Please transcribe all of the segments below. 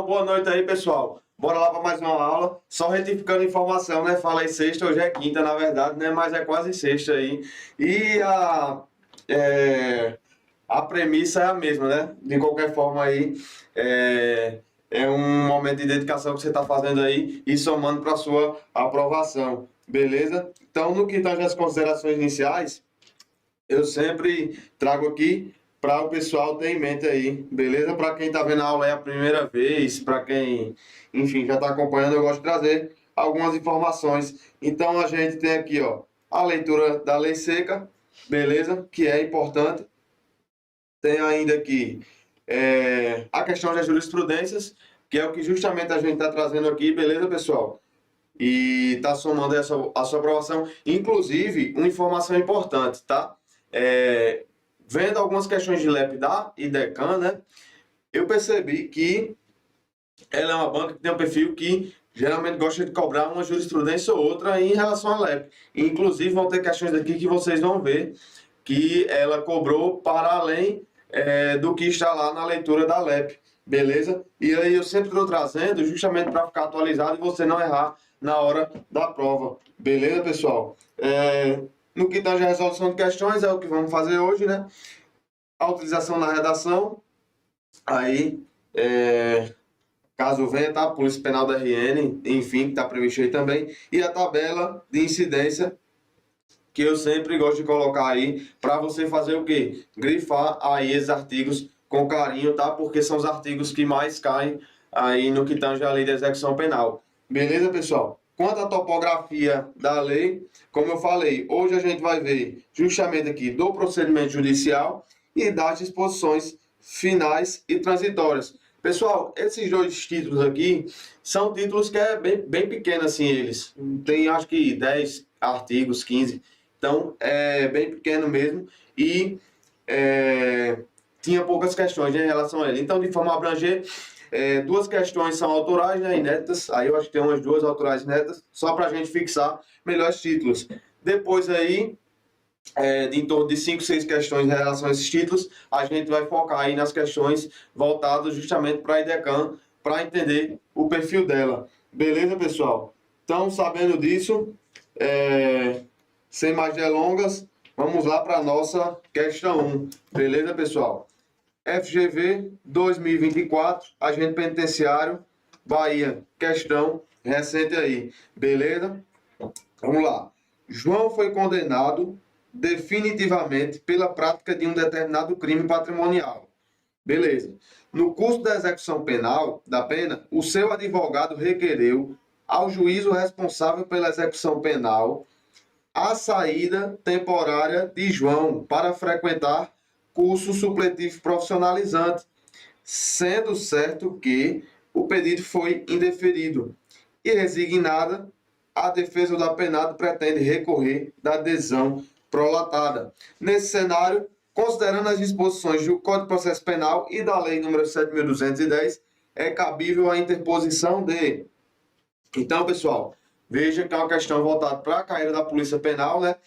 boa noite aí, pessoal. Bora lá para mais uma aula. Só retificando informação, né? Falei sexta, hoje é quinta, na verdade, né? Mas é quase sexta aí. E a premissa é a mesma, né? De qualquer forma aí, é um momento de dedicação que você está fazendo aí e somando para sua aprovação, beleza? Então, no que tange as considerações iniciais, eu sempre trago aqui para o pessoal ter em mente aí, beleza? Para quem está vendo a aula é a primeira vez, para quem, enfim, já está acompanhando, eu gosto de trazer algumas informações. Então, a gente tem aqui, ó, a leitura da lei seca, beleza? Que é importante. Tem ainda aqui a questão das jurisprudências, que é o que justamente a gente está trazendo aqui, beleza, pessoal? E está somando a sua aprovação. Inclusive, uma informação importante, tá? Vendo algumas questões de LEP da IDECAN, né? Eu percebi que ela é uma banca que tem um perfil que geralmente gosta de cobrar uma jurisprudência ou outra em relação à LEP. Inclusive, vão ter questões aqui que vocês vão ver que ela cobrou para além do que está lá na leitura da LEP, beleza? E aí eu sempre estou trazendo justamente para ficar atualizado e você não errar na hora da prova, beleza, pessoal? No que tange a resolução de questões, é o que vamos fazer hoje, né? A utilização na redação, aí, caso venha, tá? Polícia Penal da RN, enfim, que está previsto aí também. E a tabela de incidência, que eu sempre gosto de colocar aí, para você fazer o quê? Grifar aí esses artigos com carinho, tá? Porque são os artigos que mais caem aí no que tange a lei da execução penal. Beleza, pessoal? Quanto à topografia da lei, como eu falei, hoje a gente vai ver justamente aqui do procedimento judicial e das disposições finais e transitórias. Pessoal, esses dois títulos aqui são títulos que é bem pequeno assim eles. Tem acho que 10 artigos, 15. Então, é bem pequeno mesmo e tinha poucas questões, né, em relação a ele. Então, de forma a abranger, duas questões são autorais, né, inéditas. Aí eu acho que tem umas duas autorais inéditas, só para a gente fixar melhores títulos. Depois aí, de em torno de 5, 6 questões em relação a esses títulos, a gente vai focar aí nas questões voltadas justamente para a IDECAN, para entender o perfil dela. Beleza, pessoal? Então, sabendo disso, sem mais delongas, vamos lá para a nossa questão 1. Beleza, pessoal? FGV 2024, agente penitenciário, Bahia. Questão recente aí. Beleza? Vamos lá. João foi condenado definitivamente pela prática de um determinado crime patrimonial. Beleza. No curso da execução penal da pena, o seu advogado requereu ao juízo responsável pela execução penal a saída temporária de João para frequentar curso supletivo profissionalizante, sendo certo que o pedido foi indeferido e resignada, a defesa do apenado pretende recorrer da adesão prolatada. Nesse cenário, considerando as disposições do Código de Processo Penal e da Lei nº 7.210, é cabível a interposição de... Então, pessoal, veja que é uma questão voltada para a carreira da Polícia Penal, né?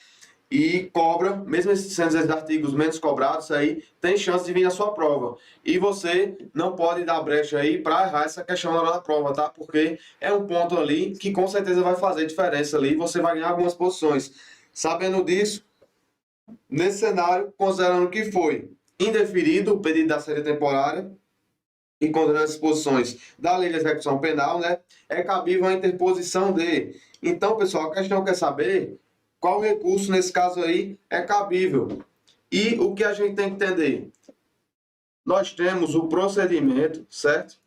E cobra, mesmo sendo esses artigos menos cobrados aí, tem chance de vir na sua prova. E você não pode dar brecha aí para errar essa questão na hora da prova, tá? Porque é um ponto ali que com certeza vai fazer diferença ali e você vai ganhar algumas posições. Sabendo disso, nesse cenário, considerando que foi indeferido o pedido da saída temporária e considerando as disposições da Lei de Execução Penal, né? É cabível a interposição de... Então, pessoal, a questão quer saber... Qual recurso, nesse caso aí, é cabível? E o que a gente tem que entender? Nós temos o procedimento, certo?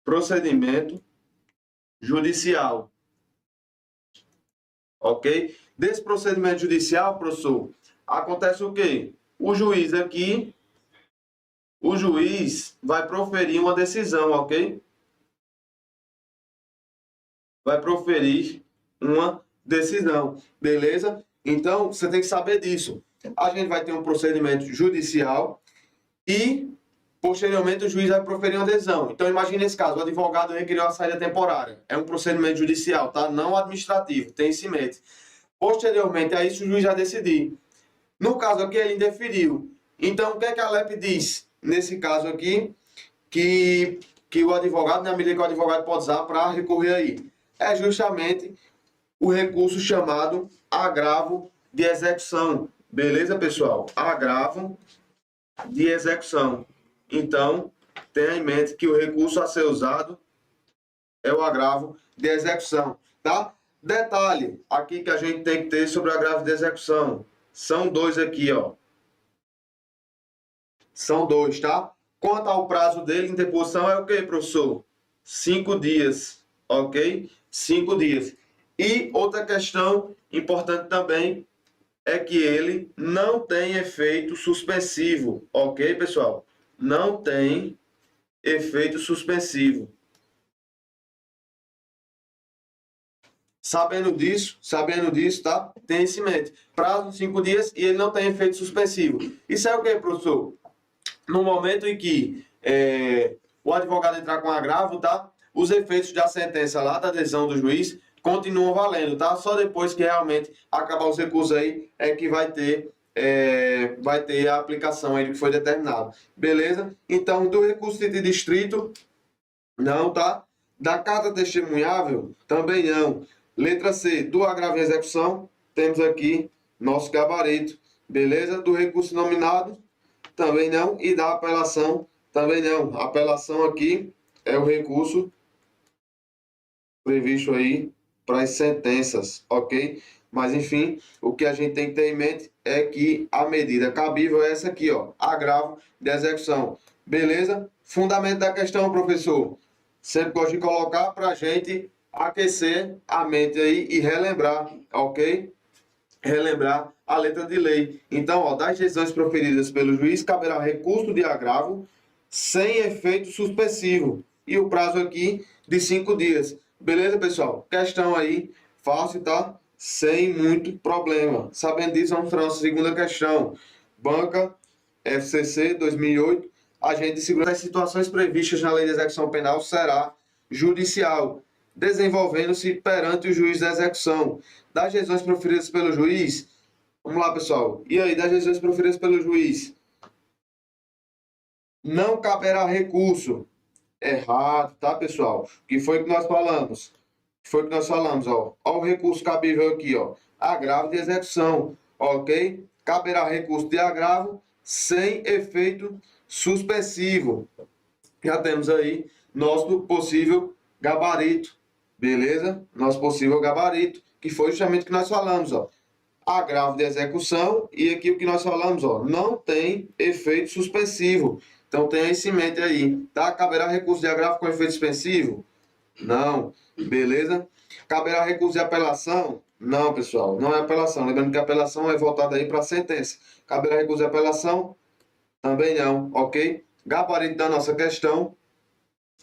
Procedimento judicial. Ok? Desse procedimento judicial, professor, acontece o quê? O juiz aqui, o juiz vai proferir uma decisão, ok? Vai proferir uma decisão, beleza? Então, você tem que saber disso. A gente vai ter um procedimento judicial e, posteriormente, o juiz vai proferir uma decisão. Então, imagine esse caso, o advogado requeriu a saída temporária. É um procedimento judicial, tá? Não administrativo, tem isso em mente. Posteriormente a isso, o juiz vai decidir. No caso aqui, ele indeferiu. Então, o que é que a LEP diz? Nesse caso aqui, que que o advogado, na medida que o advogado pode usar para recorrer aí? É justamente o recurso chamado agravo de execução. Beleza, pessoal? Agravo de execução. Então, tenha em mente que o recurso a ser usado é o agravo de execução, tá? Detalhe aqui que a gente tem que ter sobre o agravo de execução. São dois aqui, ó. São dois, tá? Quanto ao prazo dele, interposição é o que, professor? 5 dias, ok? 5 dias. E outra questão importante também é que ele não tem efeito suspensivo, ok, pessoal? Não tem efeito suspensivo. Sabendo disso, tá? Tem isso em mente. Prazo de 5 dias e ele não tem efeito suspensivo. Isso é o que, professor? No momento em que o advogado entrar com agravo, tá? Os efeitos da sentença lá, da decisão do juiz, continuam valendo, tá? Só depois que realmente acabar os recursos aí é que vai ter a aplicação aí do que foi determinado. Beleza? Então, do recurso de distrito, não, tá? Da carta testemunhável, também não. Letra C, do agravo em execução, temos aqui nosso gabarito. Beleza? Do recurso nominado, também não. E da apelação, também não. A apelação aqui é o recurso previsto aí para as sentenças, ok? Mas, enfim, o que a gente tem que ter em mente é que a medida cabível é essa aqui, ó, agravo de execução. Beleza? Fundamento da questão, professor. Sempre gosto de colocar para a gente aquecer a mente aí e relembrar, ok? Relembrar a letra de lei. Então, ó, das decisões proferidas pelo juiz, caberá recurso de agravo sem efeito suspensivo. E o prazo aqui de 5 dias. Beleza, pessoal? Questão aí fácil, tá? Sem muito problema. Sabendo disso, vamos para a nossa segunda questão. Banca FCC 2008. Agente de segurança das situações previstas na Lei de Execução Penal será judicial, desenvolvendo-se perante o juiz da execução. Das decisões proferidas pelo juiz, vamos lá, pessoal. E aí, das decisões proferidas pelo juiz, não caberá recurso. Errado, tá, pessoal? O que foi que nós falamos? O que foi que nós falamos, ó? Ó o recurso cabível aqui, ó. Agravo de execução, ok? Caberá recurso de agravo sem efeito suspensivo. Já temos aí nosso possível gabarito, beleza? Nosso possível gabarito, que foi justamente o que nós falamos, ó. Agravo de execução e aqui o que nós falamos, ó, não tem efeito suspensivo. Então tenha isso em mente aí, tá? Caberá recurso de agravo com efeito suspensivo? Não, beleza? Caberá recurso de apelação? Não, pessoal, não é apelação. Lembrando que a apelação é voltada aí para a sentença. Caberá recurso de apelação? Também não, ok? Gabarito da nossa questão,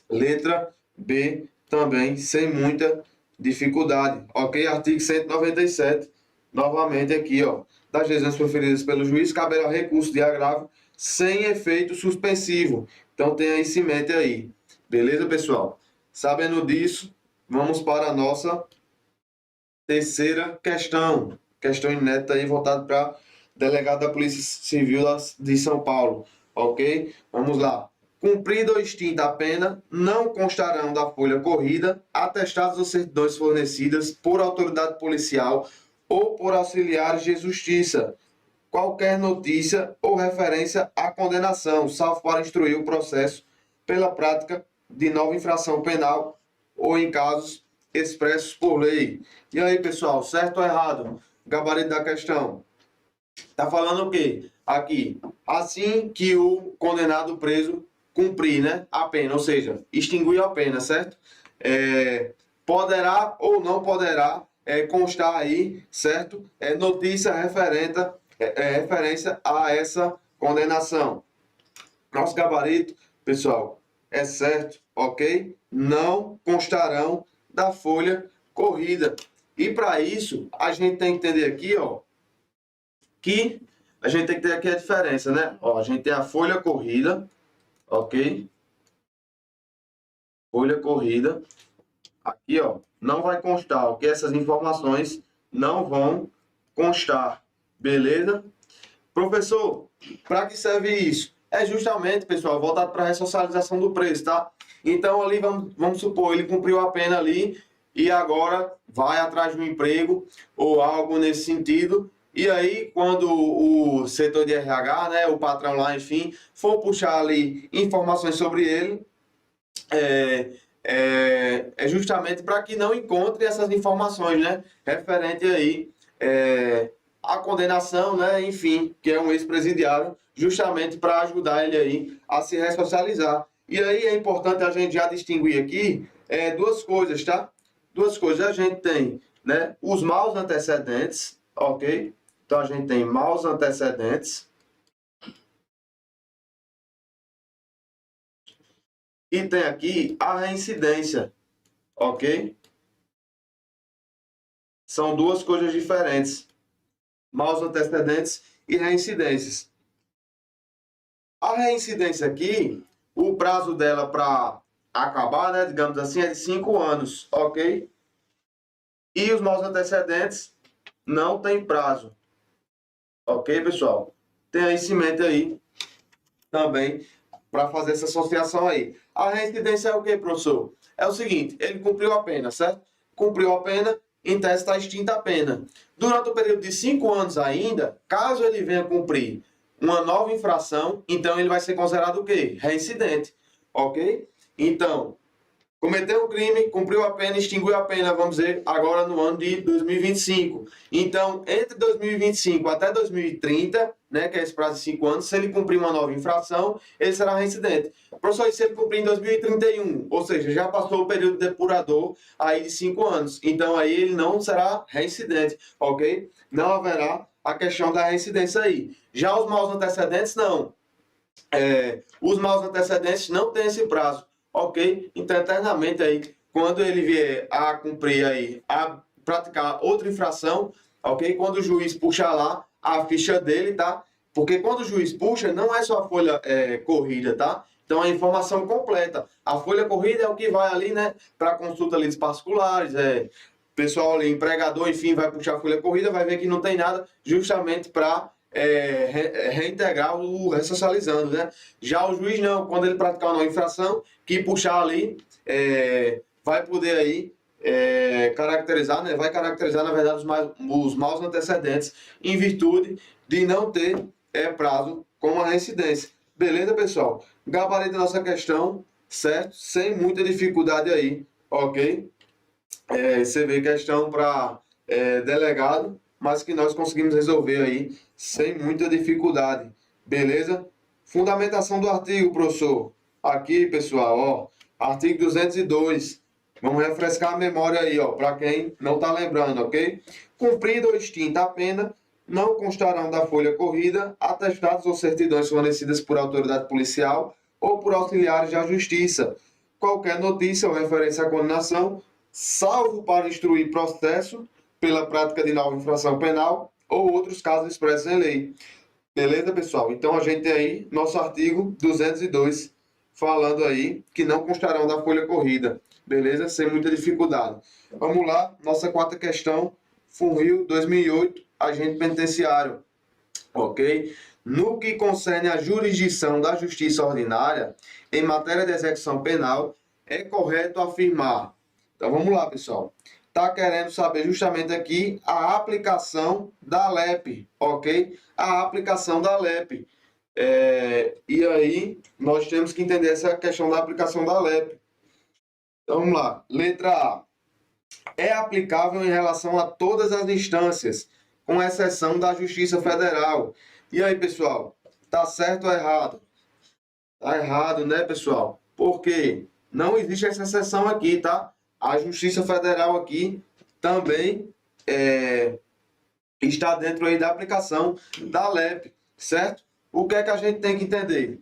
letra B, também sem muita dificuldade, ok? Artigo 197, novamente aqui, ó, das decisões proferidas pelo juiz, caberá recurso de agravo sem efeito suspensivo. Então tenha isso em mente aí, beleza, pessoal? Sabendo disso, vamos para a nossa terceira questão, questão inédita aí voltada para delegado da Polícia Civil de São Paulo, ok? Vamos lá. Cumprida ou extinta a pena, não constarão da folha corrida atestados ou certidões fornecidas por autoridade policial ou por auxiliares de justiça, qualquer notícia ou referência à condenação, salvo para instruir o processo pela prática de nova infração penal ou em casos expressos por lei. E aí, pessoal, certo ou errado? Gabarito da questão. Tá falando o quê? Aqui, assim que o condenado preso cumprir, né, a pena, ou seja, extinguir a pena, certo? Poderá ou não poderá constar aí, certo? Notícia referência a essa condenação. Nosso gabarito, pessoal, é certo, ok? Não constarão da folha corrida. E para isso, a gente tem que entender aqui, ó, que a gente tem que ter aqui a diferença, né? Ó, a gente tem a folha corrida, ok? Folha corrida. Aqui, ó, não vai constar, ok? Essas informações não vão constar, beleza? Professor, para que serve isso? é justamente, pessoal, voltado para a ressocialização do preço, tá? Então, ali, vamos supor, ele cumpriu a pena ali e agora vai atrás de um emprego ou algo nesse sentido. E aí, quando o setor de RH, né, o patrão lá, enfim, for puxar ali informações sobre ele, é justamente para que não encontre essas informações, né, referente aí à condenação, né, enfim, que é um ex-presidiário, justamente para ajudar ele aí a se ressocializar. E aí é importante a gente já distinguir aqui duas coisas, tá? Duas coisas. A gente tem, né, os maus antecedentes, ok? Então a gente tem maus antecedentes e tem aqui a reincidência, ok? São duas coisas diferentes. Maus antecedentes e reincidências. A reincidência aqui, o prazo dela para acabar, né, digamos assim, é de 5 anos, ok? E os maus antecedentes não tem prazo, ok, pessoal? Tenha isso em mente aí também para fazer essa associação aí. A reincidência é o que, professor? É o seguinte, ele cumpriu a pena, certo? Cumpriu a pena, em tese está extinta a pena. Durante o período de 5 anos ainda, caso ele venha cumprir uma nova infração, então ele vai ser considerado o quê? Reincidente, ok? Então, cometeu um crime, cumpriu a pena, extinguiu a pena, vamos dizer, agora no ano de 2025. Então, entre 2025 até 2030, né, que é esse prazo de 5 anos, se ele cumprir uma nova infração, ele será reincidente. Professor, e se ele cumprir em 2031, ou seja, já passou o período depurador aí de 5 anos, então aí ele não será reincidente, ok? Não haverá a questão da reincidência aí. Já os maus antecedentes, não. Os maus antecedentes não têm esse prazo, ok? Então, eternamente aí, quando ele vier a cumprir aí, a praticar outra infração, ok? Quando o juiz puxar lá a ficha dele, tá? Porque quando o juiz puxa, não é só a folha corrida, tá? Então, a informação completa. A folha corrida é o que vai ali, né? Para consulta ali dos particulares, pessoal ali, empregador, enfim, vai puxar a folha corrida, vai ver que não tem nada, justamente para reintegrar o ressocializando, né? Já o juiz não, quando ele praticar uma infração, que puxar ali, vai poder aí caracterizar, né? Vai caracterizar, na verdade, os maus antecedentes, em virtude de não ter prazo como a reincidência. Beleza, pessoal? Gabarito da nossa questão, certo? Sem muita dificuldade aí, ok? Você vê questão para delegado, mas que nós conseguimos resolver aí sem muita dificuldade, beleza? Fundamentação do artigo, professor. Aqui, pessoal, ó, artigo 202. Vamos refrescar a memória aí, ó, para quem não está lembrando, ok? Cumprida ou extinta a pena, não constarão da folha corrida atestados ou certidões fornecidas por autoridade policial ou por auxiliares da justiça. Qualquer notícia ou referência à condenação, salvo para instruir processo pela prática de nova infração penal ou outros casos expressos em lei. Beleza, pessoal? Então a gente tem aí nosso artigo 202 falando aí que não constarão da folha corrida. Beleza? Sem muita dificuldade. Vamos lá, nossa quarta questão, FUNRIO 2008, agente penitenciário. Ok? No que concerne à jurisdição da justiça ordinária, em matéria de execução penal, é correto afirmar. Então vamos lá, pessoal. Está querendo saber justamente aqui a aplicação da LEP, ok? A aplicação da LEP. E aí, nós temos que entender essa questão da aplicação da LEP. Então vamos lá. Letra A. É aplicável em relação a todas as instâncias, com exceção da Justiça Federal. E aí, pessoal, tá certo ou errado? Tá errado, né, pessoal? Porque não existe essa exceção aqui, tá? A Justiça Federal aqui também está dentro aí da aplicação da LEP, certo? O que é que a gente tem que entender?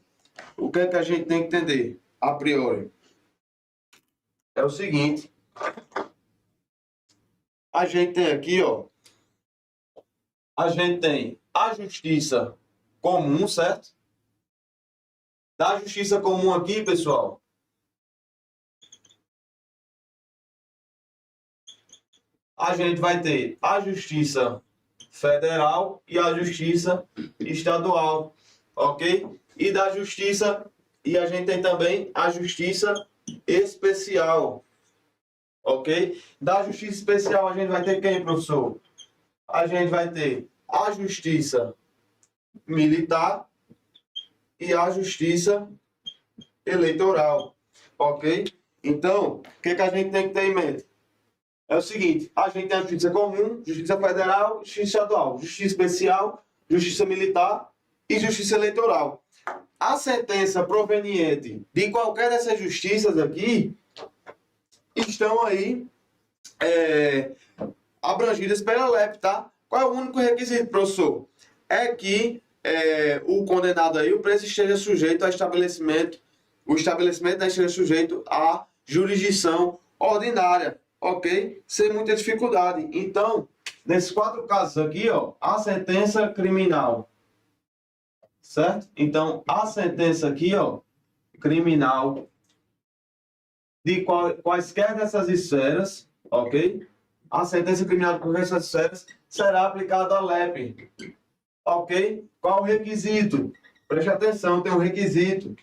O que é que a gente tem que entender, a priori? É o seguinte, a gente tem aqui, ó, a gente tem a justiça comum, certo? Da justiça comum aqui, pessoal, a gente vai ter a justiça federal e a justiça estadual. ok? E da justiça, e a gente tem também a justiça especial, ok? Da justiça especial a gente vai ter quem, professor? A gente vai ter a justiça militar e a justiça eleitoral, ok? Então, o que a gente tem que ter em mente? É o seguinte, a gente tem a justiça comum, justiça federal, justiça estadual, justiça especial, justiça militar e justiça eleitoral. A sentença proveniente de qualquer dessas justiças aqui estão aí abrangidas pela LEP, tá? Qual é o único requisito, professor? É que o condenado aí, o preso esteja sujeito a estabelecimento, o estabelecimento esteja sujeito à jurisdição ordinária, ok? Sem muita dificuldade. Então, nesses 4 casos aqui, ó, a sentença criminal, certo? Então, a sentença aqui, ó, criminal de quaisquer dessas esferas, ok? A sentença criminal de quaisquer dessas esferas será aplicada à LEP, ok? Qual o requisito? Preste atenção, tem um requisito.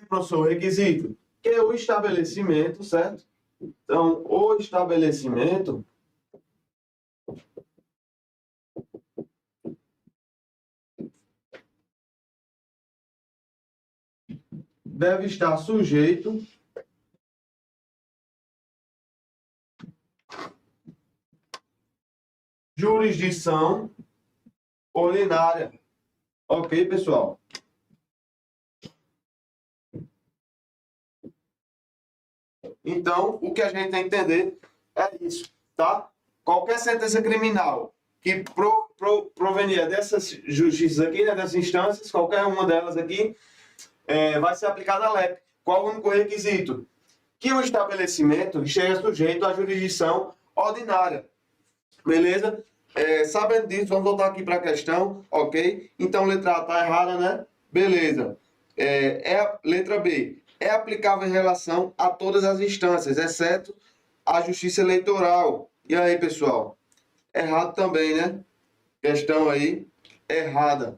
Professor, o requisito? Que é o estabelecimento, certo? Então, o estabelecimento deve estar sujeito jurisdição ordinária. Ok, pessoal? Então, o que a gente tem que entender é isso, tá? Qualquer sentença criminal que provenia dessas justiças aqui, né, dessas instâncias, qualquer uma delas aqui, vai ser aplicada a LEP. Qual o único requisito? Que o estabelecimento esteja sujeito à jurisdição ordinária. Beleza? Sabendo disso, vamos voltar aqui para a questão, ok? Então, letra A está errada, né? Beleza. Letra B. É aplicável em relação a todas as instâncias, exceto a justiça eleitoral. E aí, pessoal? Errado também, né? Questão aí errada.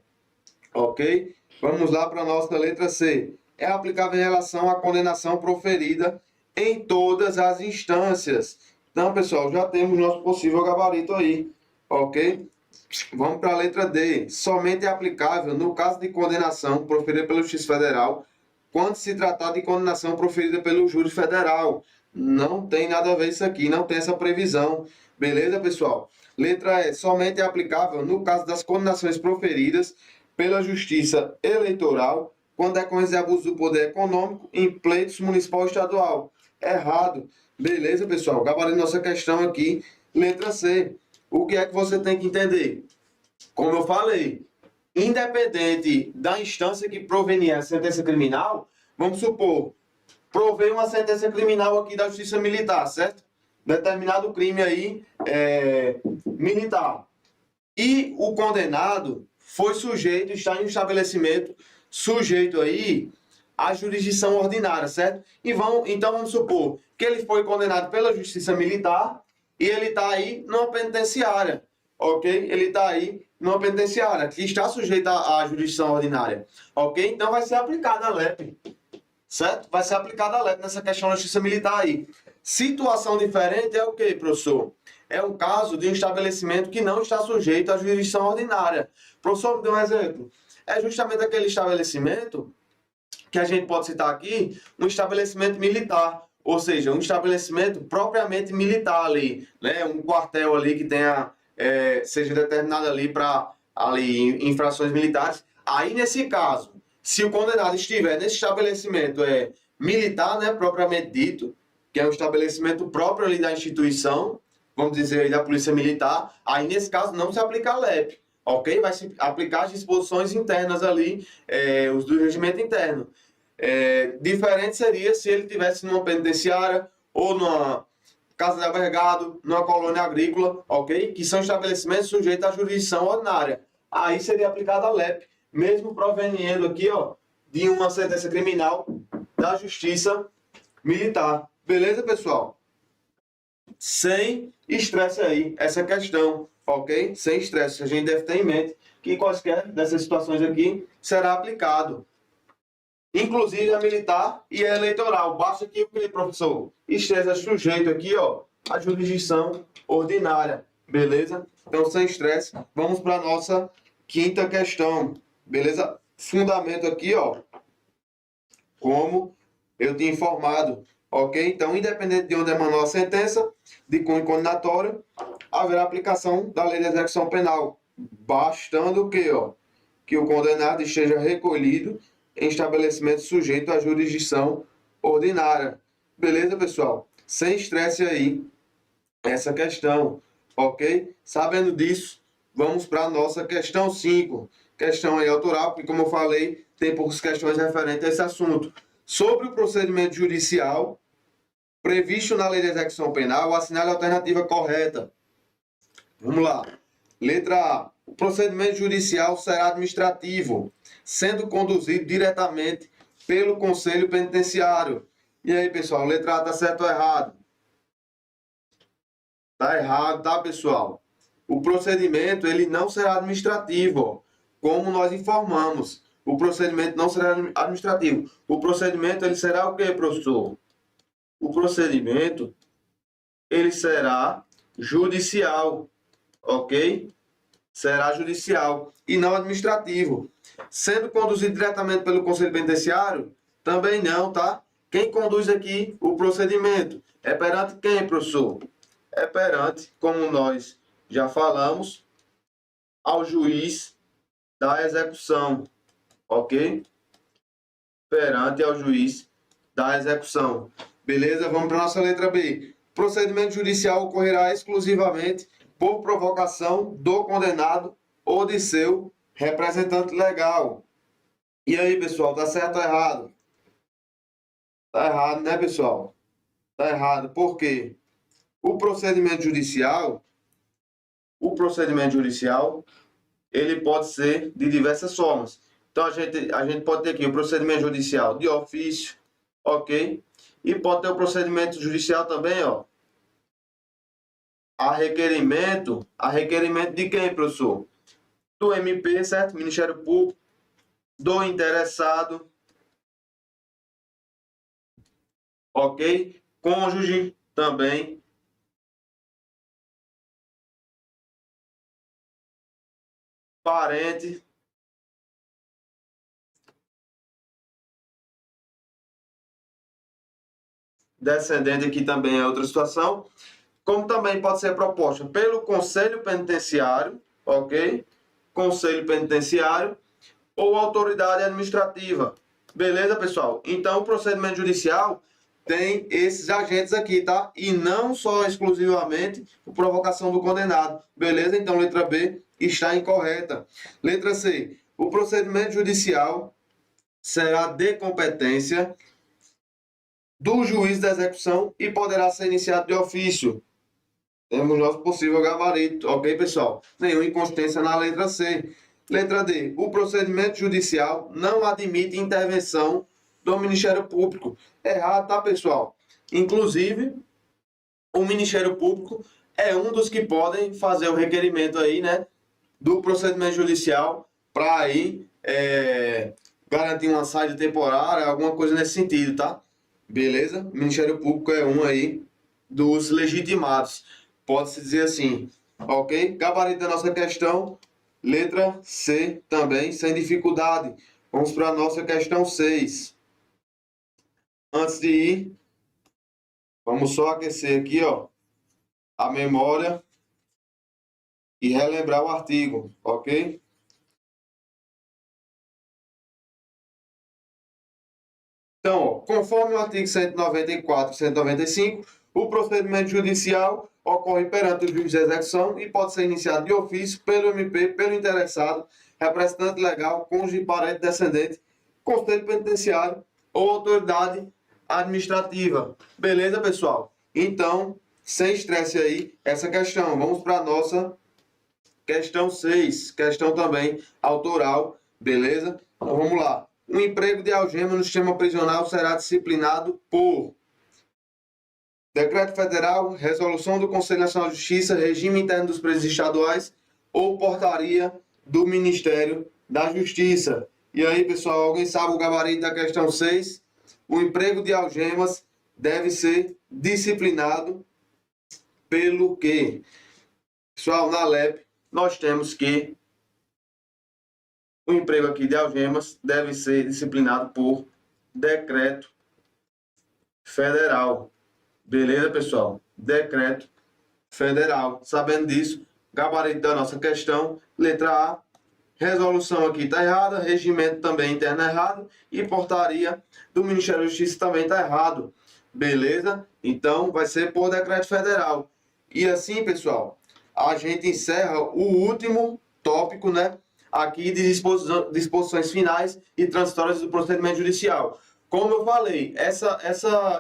Ok? Vamos lá para a nossa letra C. É aplicável em relação à condenação proferida em todas as instâncias. Então, pessoal, já temos nosso possível gabarito aí. Ok? Vamos para a letra D. Somente é aplicável no caso de condenação proferida pela Justiça Federal quando se tratar de condenação proferida pelo júri federal. Não tem nada a ver isso aqui, não tem essa previsão. Beleza, pessoal? Letra E. Somente é aplicável no caso das condenações proferidas pela Justiça Eleitoral quando decorrência de abuso do poder econômico em pleitos municipal e estadual. Errado. Beleza, pessoal? Gabarito nossa questão aqui. Letra C. O que é que você tem que entender? Como eu falei, independente da instância que provenia a sentença criminal, vamos supor, provei uma sentença criminal aqui da Justiça Militar, certo? Determinado crime aí militar. E o condenado foi sujeito, está em um estabelecimento sujeito aí à jurisdição ordinária, certo? Então vamos supor que ele foi condenado pela Justiça Militar e ele está aí numa penitenciária, ok? Ele está aí numa penitenciária que está sujeita à jurisdição ordinária, ok? Então vai ser aplicada a LEP, certo? Vai ser aplicada a LEP nessa questão da Justiça Militar aí. Situação diferente é o que, professor? É um caso de um estabelecimento que não está sujeito à jurisdição ordinária. Professor, me dê um exemplo. É justamente aquele estabelecimento que a gente pode citar aqui, um estabelecimento militar, ou seja, um estabelecimento propriamente militar ali, né? Um quartel ali que tenha, seja determinado ali para infrações militares. Aí, nesse caso, se o condenado estiver nesse estabelecimento militar, né, propriamente dito, que é um estabelecimento próprio ali da instituição, vamos dizer aí da Polícia Militar, aí nesse caso não se aplica a LEP, ok? Vai se aplicar as disposições internas ali, os do regimento interno. Diferente seria se ele tivesse numa penitenciária ou numa casa de albergado, numa colônia agrícola, ok? Que são estabelecimentos sujeitos à jurisdição ordinária. Aí seria aplicada a LEP, mesmo proveniendo aqui, ó, de uma sentença criminal da Justiça Militar. Beleza, pessoal? sem estresse aí, essa questão, ok? Sem estresse. A gente deve ter em mente que quaisquer dessas situações aqui será aplicado. Inclusive a militar e a eleitoral. Basta que o que, professor? Esteja sujeito aqui, ó, à jurisdição ordinária. Beleza? Então, sem estresse, vamos para a nossa quinta questão. Beleza? Fundamento aqui, ó, como eu tinha informado, ok? Então, independente de onde emanou a sentença de cunho condenatório, haverá aplicação da lei de execução penal, bastando o quê, ó? Que o condenado esteja recolhido em estabelecimento sujeito à jurisdição ordinária. Beleza, pessoal? Sem estresse aí essa questão, ok? Sabendo disso, vamos para a nossa questão 5. Questão aí autoral, porque como eu falei, tem poucas questões referentes a esse assunto. Sobre o procedimento judicial previsto na lei de execução penal, assinale a alternativa correta. Vamos lá. Letra A. O procedimento judicial será administrativo, sendo conduzido diretamente pelo Conselho Penitenciário. E aí, pessoal, letra A está certo ou errado? Está errado, tá, pessoal? O procedimento ele não será administrativo, ó, como nós informamos. O procedimento não será administrativo. O procedimento ele será o quê, professor? O procedimento ele será judicial, ok? Será judicial e não administrativo. Sendo conduzido diretamente pelo Conselho Penitenciário, também não, tá? Quem conduz aqui o procedimento é perante quem, professor? É perante, como nós já falamos, ao juiz da execução, ok? Perante ao juiz da execução. Beleza? Vamos para a nossa letra B. Procedimento judicial ocorrerá exclusivamente por provocação do condenado ou de seu representante legal. E aí, pessoal, tá certo ou errado? Tá errado, né, pessoal? Tá errado. Por quê? O procedimento judicial, ele pode ser de diversas formas. Então, a gente pode ter aqui o procedimento judicial de ofício, ok? E pode ter o procedimento judicial também, ó, a requerimento de quem, professor? Do MP, certo? Ministério Público, do interessado, ok? Cônjuge também. Parente. Descendente aqui também é outra situação. Como também pode ser proposta pelo Conselho Penitenciário, ok? Conselho Penitenciário ou autoridade administrativa. Beleza, pessoal? Então, o procedimento judicial tem esses agentes aqui, tá? E não só exclusivamente por provocação do condenado. Beleza? Então, letra B está incorreta. Letra C. O procedimento judicial será de competência do juiz da execução e poderá ser iniciado de ofício. Temos nosso possível gabarito, ok, pessoal? Nenhuma inconsistência na letra C. Letra D. O procedimento judicial não admite intervenção do Ministério Público. Errado, tá, pessoal? Inclusive, o Ministério Público é um dos que podem fazer o requerimento aí, né, do procedimento judicial para aí garantir uma saída temporária, alguma coisa nesse sentido, tá? Beleza? O Ministério Público é um aí dos legitimados. Pode-se dizer assim, ok? Gabarito da nossa questão, letra C também, sem dificuldade. Vamos para a nossa questão 6. Antes de ir, vamos só aquecer aqui, ó, a memória e relembrar o artigo, ok? Então, ó, conforme o artigo 194 e 195, o procedimento judicial ocorre perante o juiz de execução e pode ser iniciado de ofício pelo MP, pelo interessado, representante legal, cônjuge, parente, descendente, conselho penitenciário ou autoridade administrativa. Beleza, pessoal? Então, sem estresse aí, essa questão. Vamos para a nossa questão 6, questão também autoral, beleza? Então, vamos lá. O emprego de algema no sistema prisional será disciplinado por decreto federal, resolução do Conselho Nacional de Justiça, regime interno dos presos estaduais ou portaria do Ministério da Justiça. E aí, pessoal, alguém sabe o gabarito da questão 6? O emprego de algemas deve ser disciplinado pelo quê? Pessoal, na LEP, nós temos que o emprego aqui de algemas deve ser disciplinado por decreto federal. Beleza, pessoal? Decreto federal. Sabendo disso, gabarito da nossa questão, letra A, resolução aqui está errada, regimento também interno errado e portaria do Ministério da Justiça também está errado. Beleza? Então, vai ser por decreto federal. E assim, pessoal, a gente encerra o último tópico, né? Aqui de disposições finais e transitórias do procedimento judicial. Como eu falei,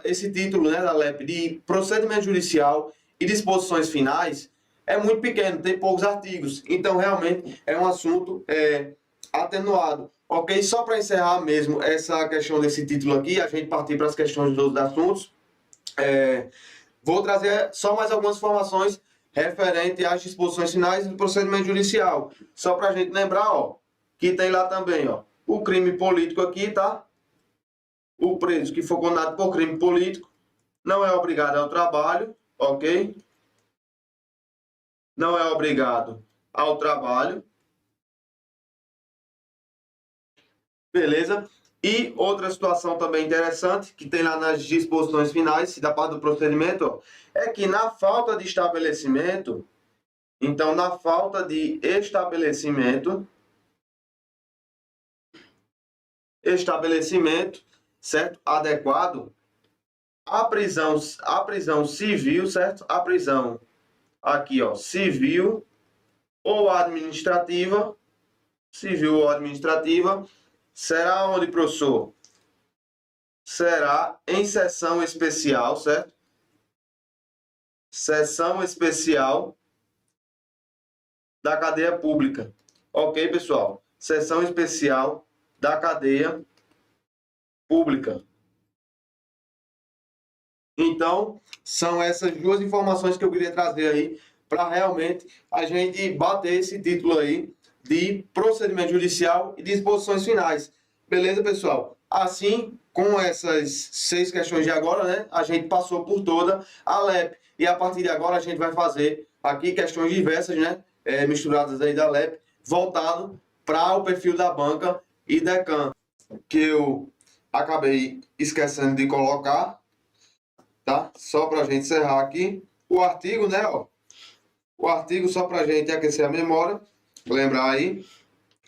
esse título, né, da LEP de procedimento judicial e disposições finais é muito pequeno, tem poucos artigos. Então, realmente, é um assunto atenuado. Ok? Só para encerrar mesmo essa questão desse título aqui, a gente partir para as questões dos outros assuntos, vou trazer só mais algumas informações referente às disposições finais do procedimento judicial. Só para a gente lembrar, ó, que tem lá também, ó, o crime político aqui, tá? O preso que for condenado por crime político não é obrigado ao trabalho, ok? Não é obrigado ao trabalho. Beleza? E outra situação também interessante, que tem lá nas disposições finais, da parte do procedimento, ó, é que na falta de estabelecimento, então na falta de estabelecimento, certo? Adequado, a prisão civil, certo? A prisão aqui, ó, civil ou administrativa, será onde, professor? Será em sessão especial, certo? Sessão especial da cadeia pública. Ok, pessoal? Sessão especial da cadeia pública. Então, são essas duas informações que eu queria trazer aí para realmente a gente bater esse título aí de procedimento judicial e disposições finais. Beleza, pessoal? Assim, com essas 6 questões de agora, né, a gente passou por toda a LEP. E a partir de agora a gente vai fazer aqui questões diversas, né, misturadas aí da LEP, voltado para o perfil da banca e DECAN, que eu acabei esquecendo de colocar, tá? Só para a gente encerrar aqui o artigo, né, ó. O artigo só para a gente aquecer a memória, lembrar aí,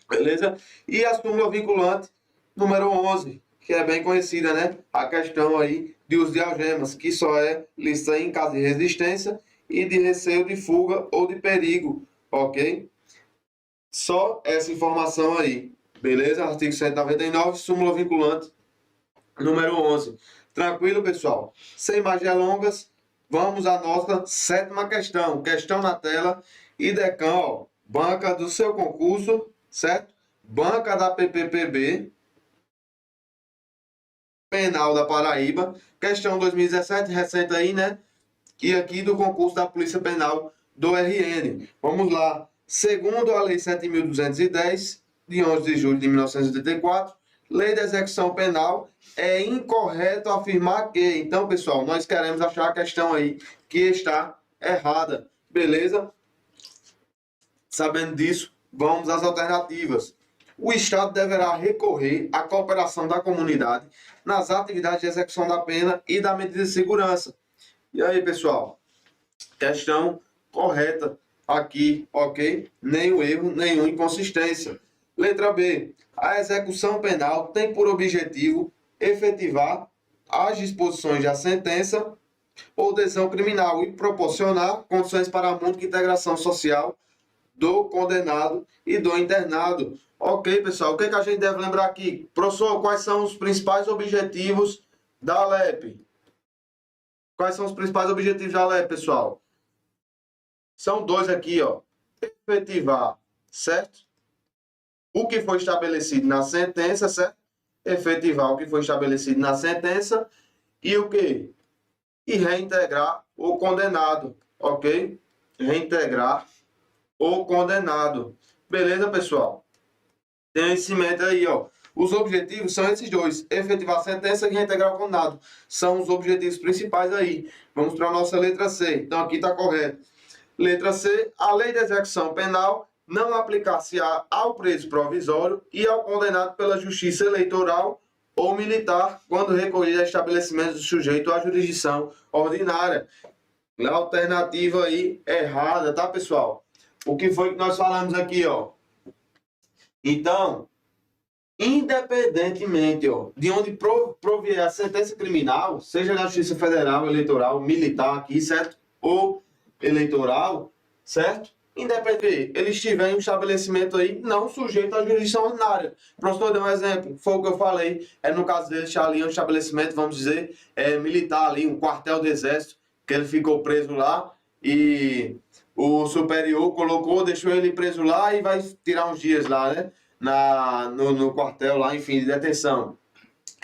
beleza? E a súmula vinculante número 11, que é bem conhecida, né? A questão aí de uso de algemas, que só é lícita em caso de resistência e de receio de fuga ou de perigo, ok? Só essa informação aí, beleza? Artigo 199, súmula vinculante número 11. Tranquilo, pessoal? Sem mais delongas, vamos à nossa 7ª questão. Questão na tela. E DECAN, ó, banca do seu concurso, certo? Banca da PPPB, Penal da Paraíba. Questão 2017, recente aí, né? E aqui do concurso da Polícia Penal do RN. Vamos lá. Segundo a Lei 7.210, de 11 de julho de 1984, Lei de Execução Penal, é incorreto afirmar que... Então, pessoal, nós queremos achar a questão aí que está errada. Beleza? Sabendo disso, vamos às alternativas. O Estado deverá recorrer à cooperação da comunidade nas atividades de execução da pena e da medida de segurança. E aí, pessoal? Questão correta aqui, ok? Nenhum erro, nenhuma inconsistência. Letra B. A execução penal tem por objetivo efetivar as disposições da sentença ou decisão criminal e proporcionar condições para a mútua integração social do condenado e do internado. Ok, pessoal, o que a gente deve lembrar aqui? Professor, quais são os principais objetivos da LEP? Quais são os principais objetivos da LEP, pessoal? São 2 aqui, ó. Efetivar, certo? O que foi estabelecido na sentença, certo? Efetivar o que foi estabelecido na sentença. E o quê? e reintegrar o condenado, ok? Reintegrar o condenado. Beleza, pessoal? Tem esse método aí, ó. Os objetivos são esses dois: efetivar a sentença e reintegrar o condenado. São os objetivos principais aí. Vamos para a nossa letra C. Então aqui está correto. Letra C. A lei de execução penal não aplicar-se-á ao preso provisório e ao condenado pela justiça eleitoral ou militar quando recolhido a estabelecimento sujeito à jurisdição ordinária. A alternativa aí errada, tá, pessoal? O que foi que nós falamos aqui, ó? Então, independentemente, ó, de onde provier a sentença criminal, seja na Justiça Federal, Eleitoral, Militar aqui, certo? Ou eleitoral, certo? Independente, ele estiver em um estabelecimento aí não sujeito à jurisdição ordinária. O professor deu um exemplo, foi o que eu falei, no caso dele, está ali um estabelecimento, vamos dizer, militar ali, um quartel do exército, que ele ficou preso lá e o superior colocou, deixou ele preso lá e vai tirar uns dias lá, né? No quartel lá, enfim, de detenção.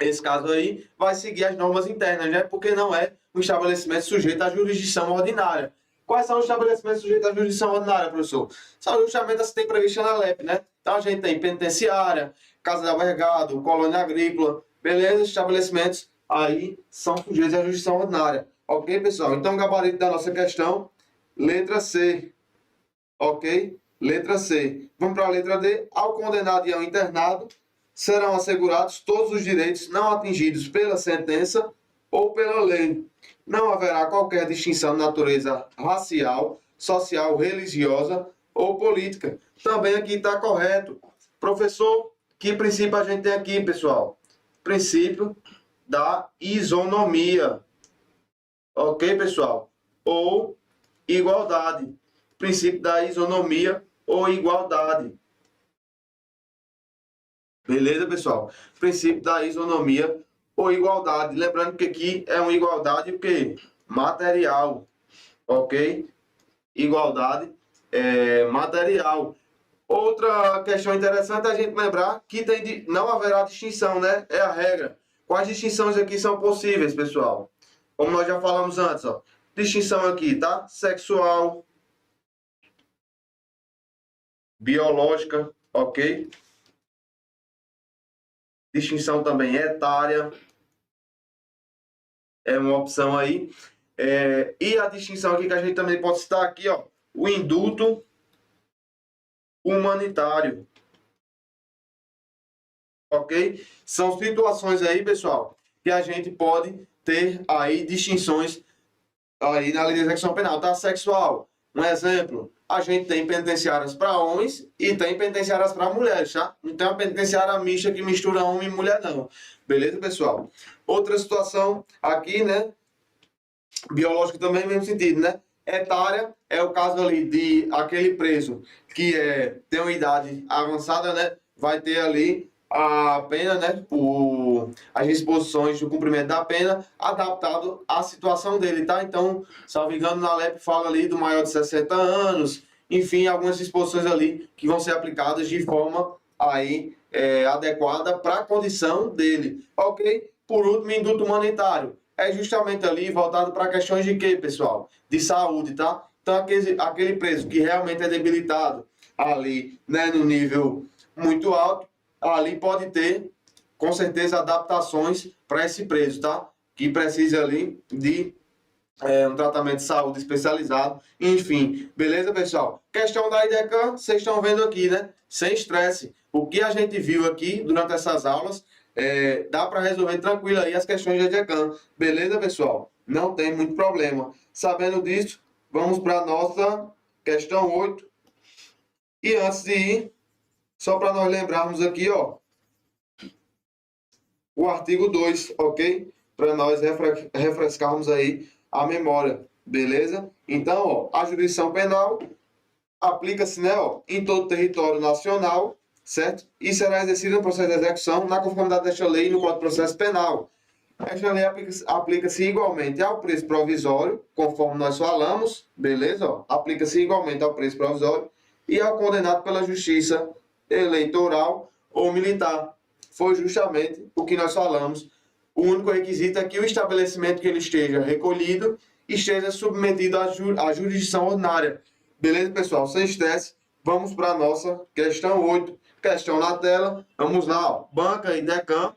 Esse caso aí vai seguir as normas internas, né? Porque não é um estabelecimento sujeito à jurisdição ordinária. Quais são os estabelecimentos sujeitos à jurisdição ordinária, professor? São justamente as que tem prevista na LEP, né? Então a gente tem penitenciária, casa de albergado, colônia agrícola, beleza? Estabelecimentos aí são sujeitos à jurisdição ordinária. Ok, pessoal? Então o gabarito da nossa questão, letra C. Ok? Letra C. Vamos para a letra D. Ao condenado e ao internado serão assegurados todos os direitos não atingidos pela sentença ou pela lei. Não haverá qualquer distinção de natureza racial, social, religiosa ou política. Também aqui está correto. Professor, que princípio a gente tem aqui, pessoal? Princípio da isonomia. Ok, pessoal? Ou igualdade. Princípio da isonomia ou igualdade. Beleza, pessoal? Princípio da isonomia ou igualdade. Lembrando que aqui é uma igualdade o quê? Material. Ok? Igualdade material. Outra questão interessante é a gente lembrar que não haverá distinção, né? É a regra. Quais distinções aqui são possíveis, pessoal? Como nós já falamos antes, ó. Distinção aqui, tá? Sexual, biológica, ok? Distinção também etária, é uma opção aí. E a distinção aqui que a gente também pode citar aqui, ó, o indulto humanitário, ok? São situações aí, pessoal, que a gente pode ter aí distinções aí na lei de execução penal, tá? Sexual, um exemplo, a gente tem penitenciárias para homens e tem penitenciárias para mulheres, tá? Não tem uma penitenciária mista que mistura homem e mulher, não. Beleza, pessoal? Outra situação aqui, né? Biológica também, no mesmo sentido, né? Etária é o caso ali de aquele preso que tem uma idade avançada, né? Vai ter ali a pena, né? As disposições do cumprimento da pena adaptado à situação dele, tá? Então, salvo engano, na LEP fala ali do maior de 60 anos, enfim, algumas disposições ali que vão ser aplicadas de forma aí adequada para a condição dele, ok? Por último, indulto humanitário. É justamente ali voltado para questões de quê, pessoal? De saúde, tá? Então, aquele preso que realmente é debilitado ali, né, no nível muito alto, ali pode ter, com certeza, adaptações para esse preso, tá? Que precisa ali de um tratamento de saúde especializado, enfim. Beleza, pessoal? Questão da IDECAN, vocês estão vendo aqui, né? Sem estresse. O que a gente viu aqui durante essas aulas, dá para resolver tranquilo aí as questões de IDECAN. Beleza, pessoal? Não tem muito problema. Sabendo disso, vamos para a nossa questão 8. E antes de ir, só para nós lembrarmos aqui, ó, o artigo 2, ok? Para nós refrescarmos aí a memória, beleza? Então, ó, a jurisdição penal aplica-se, né, ó, em todo o território nacional, certo? E será exercida no processo de execução na conformidade desta lei no Código de Processo Penal. Esta lei aplica-se igualmente ao preso provisório, conforme nós falamos, beleza? Ó, aplica-se igualmente ao preso provisório e ao condenado pela justiça eleitoral ou militar. Foi justamente o que nós falamos O único requisito é que o estabelecimento que ele esteja recolhido esteja submetido à jurisdição ordinária. Beleza, pessoal? Sem estresse, vamos para a nossa questão 8. Questão na tela. Vamos lá, ó. Banca e Decam,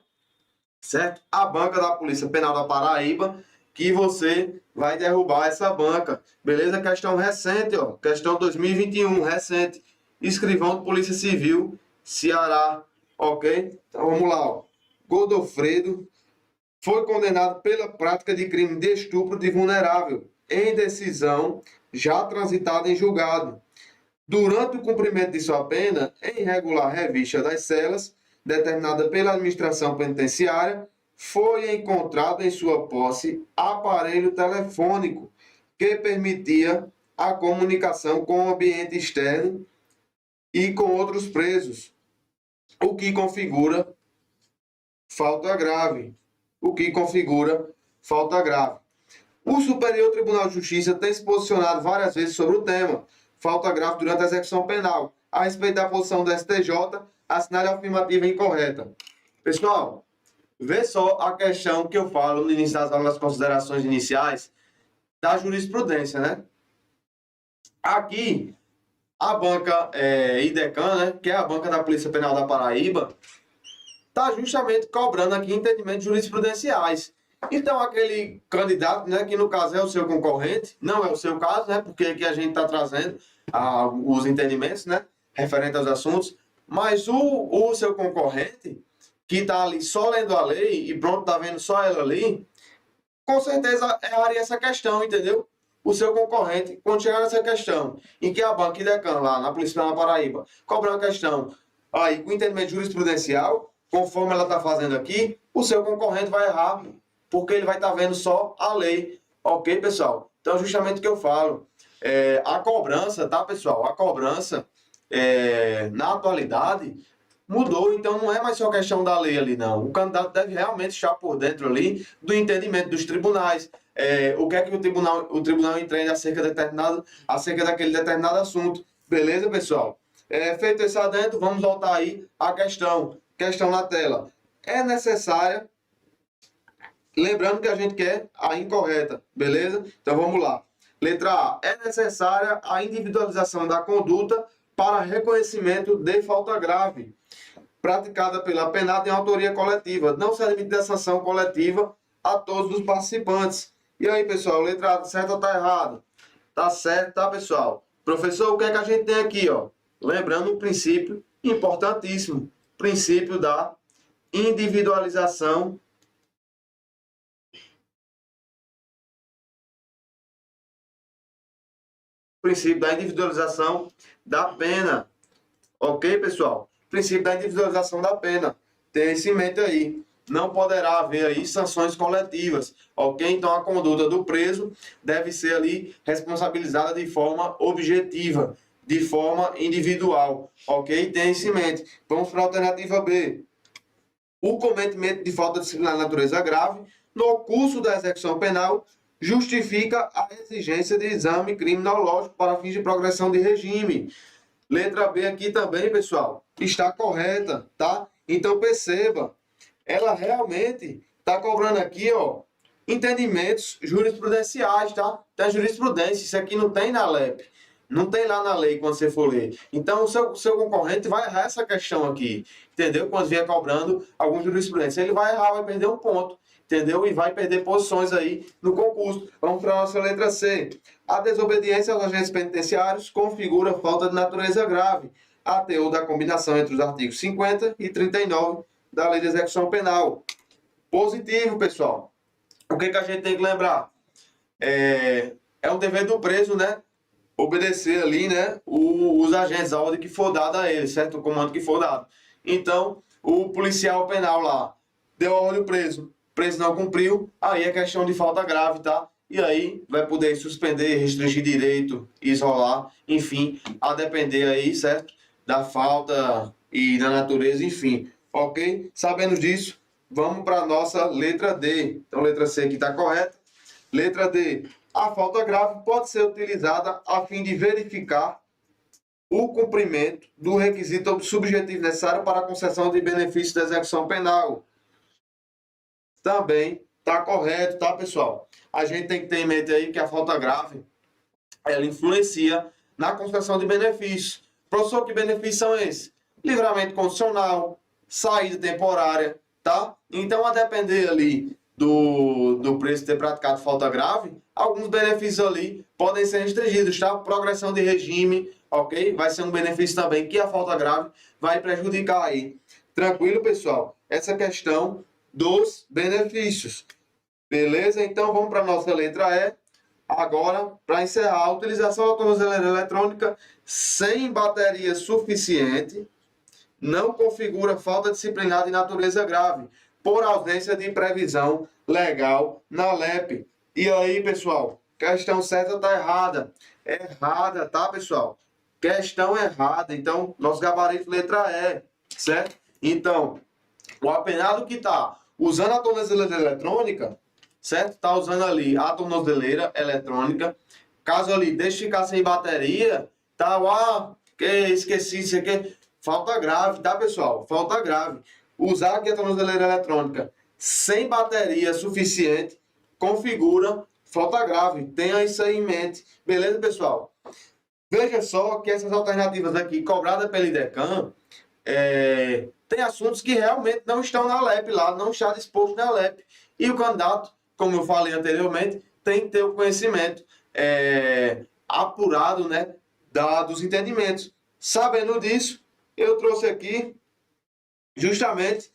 certo? A banca da Polícia Penal da Paraíba, que você vai derrubar essa banca. Beleza? Questão recente, ó. Questão 2021, recente. Escrivão de Polícia Civil, Ceará. Ok? Então vamos lá, ó. Godofredo foi condenado pela prática de crime de estupro de vulnerável, em decisão já transitada em julgado. Durante o cumprimento de sua pena, em regular revista das celas, determinada pela administração penitenciária, foi encontrado em sua posse aparelho telefônico que permitia a comunicação com o ambiente externo e com outros presos, o que configura falta grave. O Superior Tribunal de Justiça tem se posicionado várias vezes sobre o tema, falta grave durante a execução penal. A respeito da posição do STJ, assinale a afirmativa incorreta. Pessoal, vê só a questão que eu falo no início das considerações iniciais da jurisprudência, né? Aqui, a banca IDECAM, né, que é a banca da Polícia Penal da Paraíba, está justamente cobrando aqui entendimentos jurisprudenciais. Então, aquele candidato, né, que no caso é o seu concorrente, não é o seu caso, né, porque aqui a gente está trazendo os entendimentos, né, referente aos assuntos, mas o seu concorrente, que está ali só lendo a lei e pronto, está vendo só ela ali, com certeza erraria essa questão, entendeu? O seu concorrente, quando chegar nessa questão, em que a banca IDECAM, lá na Polícia Penal da Paraíba, cobra uma questão aí com entendimento jurisprudencial, conforme ela está fazendo aqui, o seu concorrente vai errar, porque ele vai estar vendo só a lei. Ok, pessoal? Então, justamente o que eu falo. A cobrança, tá, pessoal? A cobrança, na atualidade, mudou. Então, não é mais só questão da lei ali, não. O candidato deve realmente estar por dentro ali do entendimento dos tribunais. O que é que o tribunal entende acerca daquele determinado assunto. Beleza, pessoal? Feito esse adendo, vamos voltar aí à questão. Questão na tela. É necessária, lembrando que a gente quer a incorreta, beleza? Então vamos lá. Letra A. É necessária a individualização da conduta para reconhecimento de falta grave, praticada pela penada em autoria coletiva. Não se admite a sanção coletiva a todos os participantes. E aí, pessoal, letra A, tá certo ou tá errado? Tá certo, tá, pessoal? Professor, o que é que a gente tem aqui, ó? Lembrando um princípio importantíssimo. Princípio da individualização da pena. Ok, pessoal? Princípio da individualização da pena. Tenha isso em mente aí. Não poderá haver aí sanções coletivas, ok? Então a conduta do preso deve ser ali responsabilizada de forma objetiva, de forma individual, ok? Tenha isso em mente. Vamos para a alternativa B. O cometimento de falta disciplinar de natureza grave no curso da execução penal justifica a exigência de exame criminológico para fins de progressão de regime. Letra B aqui também, pessoal, está correta, tá? Então perceba, ela realmente está cobrando aqui, ó, entendimentos jurisprudenciais, tá? Tem jurisprudência, isso aqui não tem na LEP. Não tem lá na lei quando você for ler. Então, o seu concorrente vai errar essa questão aqui, entendeu? Quando vier cobrando algum jurisprudência. Ele vai errar, vai perder um ponto, entendeu? E vai perder posições aí no concurso. Vamos para a nossa letra C. A desobediência aos agentes penitenciários configura falta de natureza grave, a teor da combinação entre os artigos 50 e 39 da Lei de Execução Penal. Positivo, pessoal. O que a gente tem que lembrar? É um dever do preso, né? Obedecer ali, né, os agentes, a ordem que for dada a ele, certo? O comando que for dado. Então, o policial penal lá deu a ordem ao preso, o preso não cumpriu, aí é questão de falta grave, tá? E aí vai poder suspender, restringir direito, isolar, enfim, a depender aí, certo? Da falta e da natureza, enfim, ok? Sabendo disso, vamos para a nossa letra D. Então, letra C aqui está correta. Letra D. A falta grave pode ser utilizada a fim de verificar o cumprimento do requisito subjetivo necessário para a concessão de benefício da execução penal. também está correto, tá, pessoal? A gente tem que ter em mente aí que a falta grave, ela influencia na concessão de benefícios. Professor, que benefícios são esses? Livramento condicional, saída temporária, tá? Então, a depender ali do preço ter praticado falta grave, alguns benefícios ali podem ser restringidos, tá? Progressão de regime, ok? Vai ser um benefício também que a falta grave vai prejudicar aí. Tranquilo, pessoal? Essa questão dos benefícios. Beleza? Então, vamos para a nossa letra E. Agora, para encerrar, a utilização da tornozeleira eletrônica sem bateria suficiente não configura falta disciplinar de natureza grave, por ausência de previsão legal na LEP. E aí, pessoal, questão certa está errada. Errada, tá, pessoal? Questão errada. Então, nosso gabarito letra E, certo? Então, o apenado que está usando a tornozeleira eletrônica, certo? Está usando ali a tornozeleira eletrônica. Caso ali deixe ficar sem bateria, tá, que esqueci isso aqui. Falta grave, tá, pessoal? Falta grave. Usar aqui a tornozeleira eletrônica sem bateria suficiente configura falta grave. Tenha isso aí em mente. Beleza, pessoal? Veja só que essas alternativas aqui, cobradas pela IDECAM, tem assuntos que realmente não estão na LEP lá, não está disposto na LEP. E o candidato, como eu falei anteriormente, tem que ter o conhecimento apurado, né, dos entendimentos. Sabendo disso, eu trouxe aqui justamente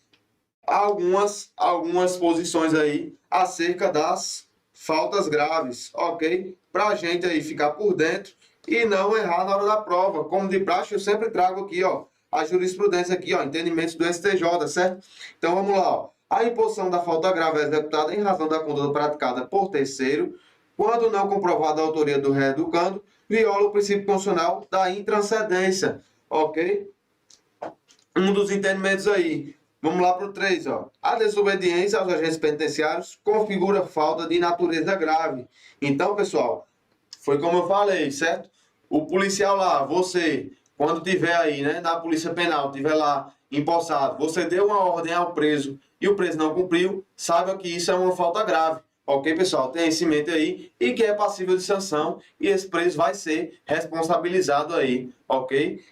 algumas posições aí acerca das faltas graves, ok? Para a gente aí ficar por dentro e não errar na hora da prova. Como de praxe, eu sempre trago aqui, ó, a jurisprudência aqui, ó, entendimentos do STJ, certo? Então vamos lá, ó. A imposição da falta grave é executada em razão da conduta praticada por terceiro, quando não comprovada a autoria do reeducando, viola o princípio constitucional da intranscendência, ok? Um dos entendimentos aí. Vamos lá para o 3, ó. A desobediência aos agentes penitenciários configura falta de natureza grave. Então, pessoal, foi como eu falei, certo? O policial lá, você, quando tiver aí, né, na polícia penal, tiver lá empossado, você deu uma ordem ao preso e o preso não cumpriu, saiba que isso é uma falta grave. Ok, pessoal? Tenha isso em mente aí e que é passível de sanção e esse preso vai ser responsabilizado aí, ok?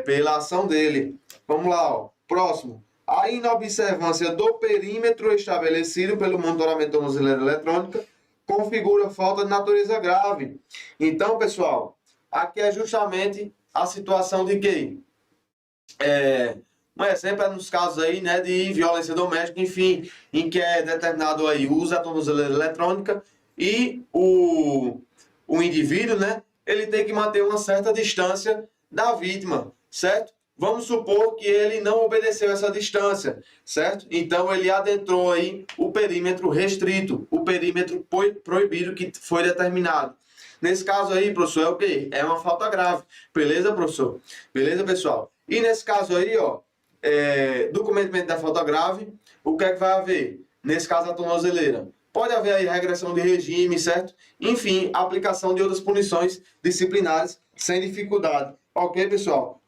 Pela ação dele. Vamos lá, ó. Próximo. A inobservância do perímetro estabelecido pelo monitoramento da tornozeleira eletrônica configura falta de natureza grave. Então, pessoal, aqui é justamente a situação de que um exemplo é nos casos aí, né, de violência doméstica, enfim, em que é determinado aí o uso da tornozeleira eletrônica e o indivíduo, né, ele tem que manter uma certa distância da vítima, certo? Vamos supor que ele não obedeceu essa distância, certo? Então ele adentrou aí o perímetro restrito, o perímetro proibido que foi determinado. Nesse caso aí, professor, é o quê? É uma falta grave. Beleza, professor? Beleza, pessoal? E nesse caso aí, ó, do cometimento da falta grave, o que é que vai haver? Nesse caso, a tornozeleira. Pode haver aí regressão de regime, certo? Enfim, aplicação de outras punições disciplinares sem dificuldade. Ok, pessoal?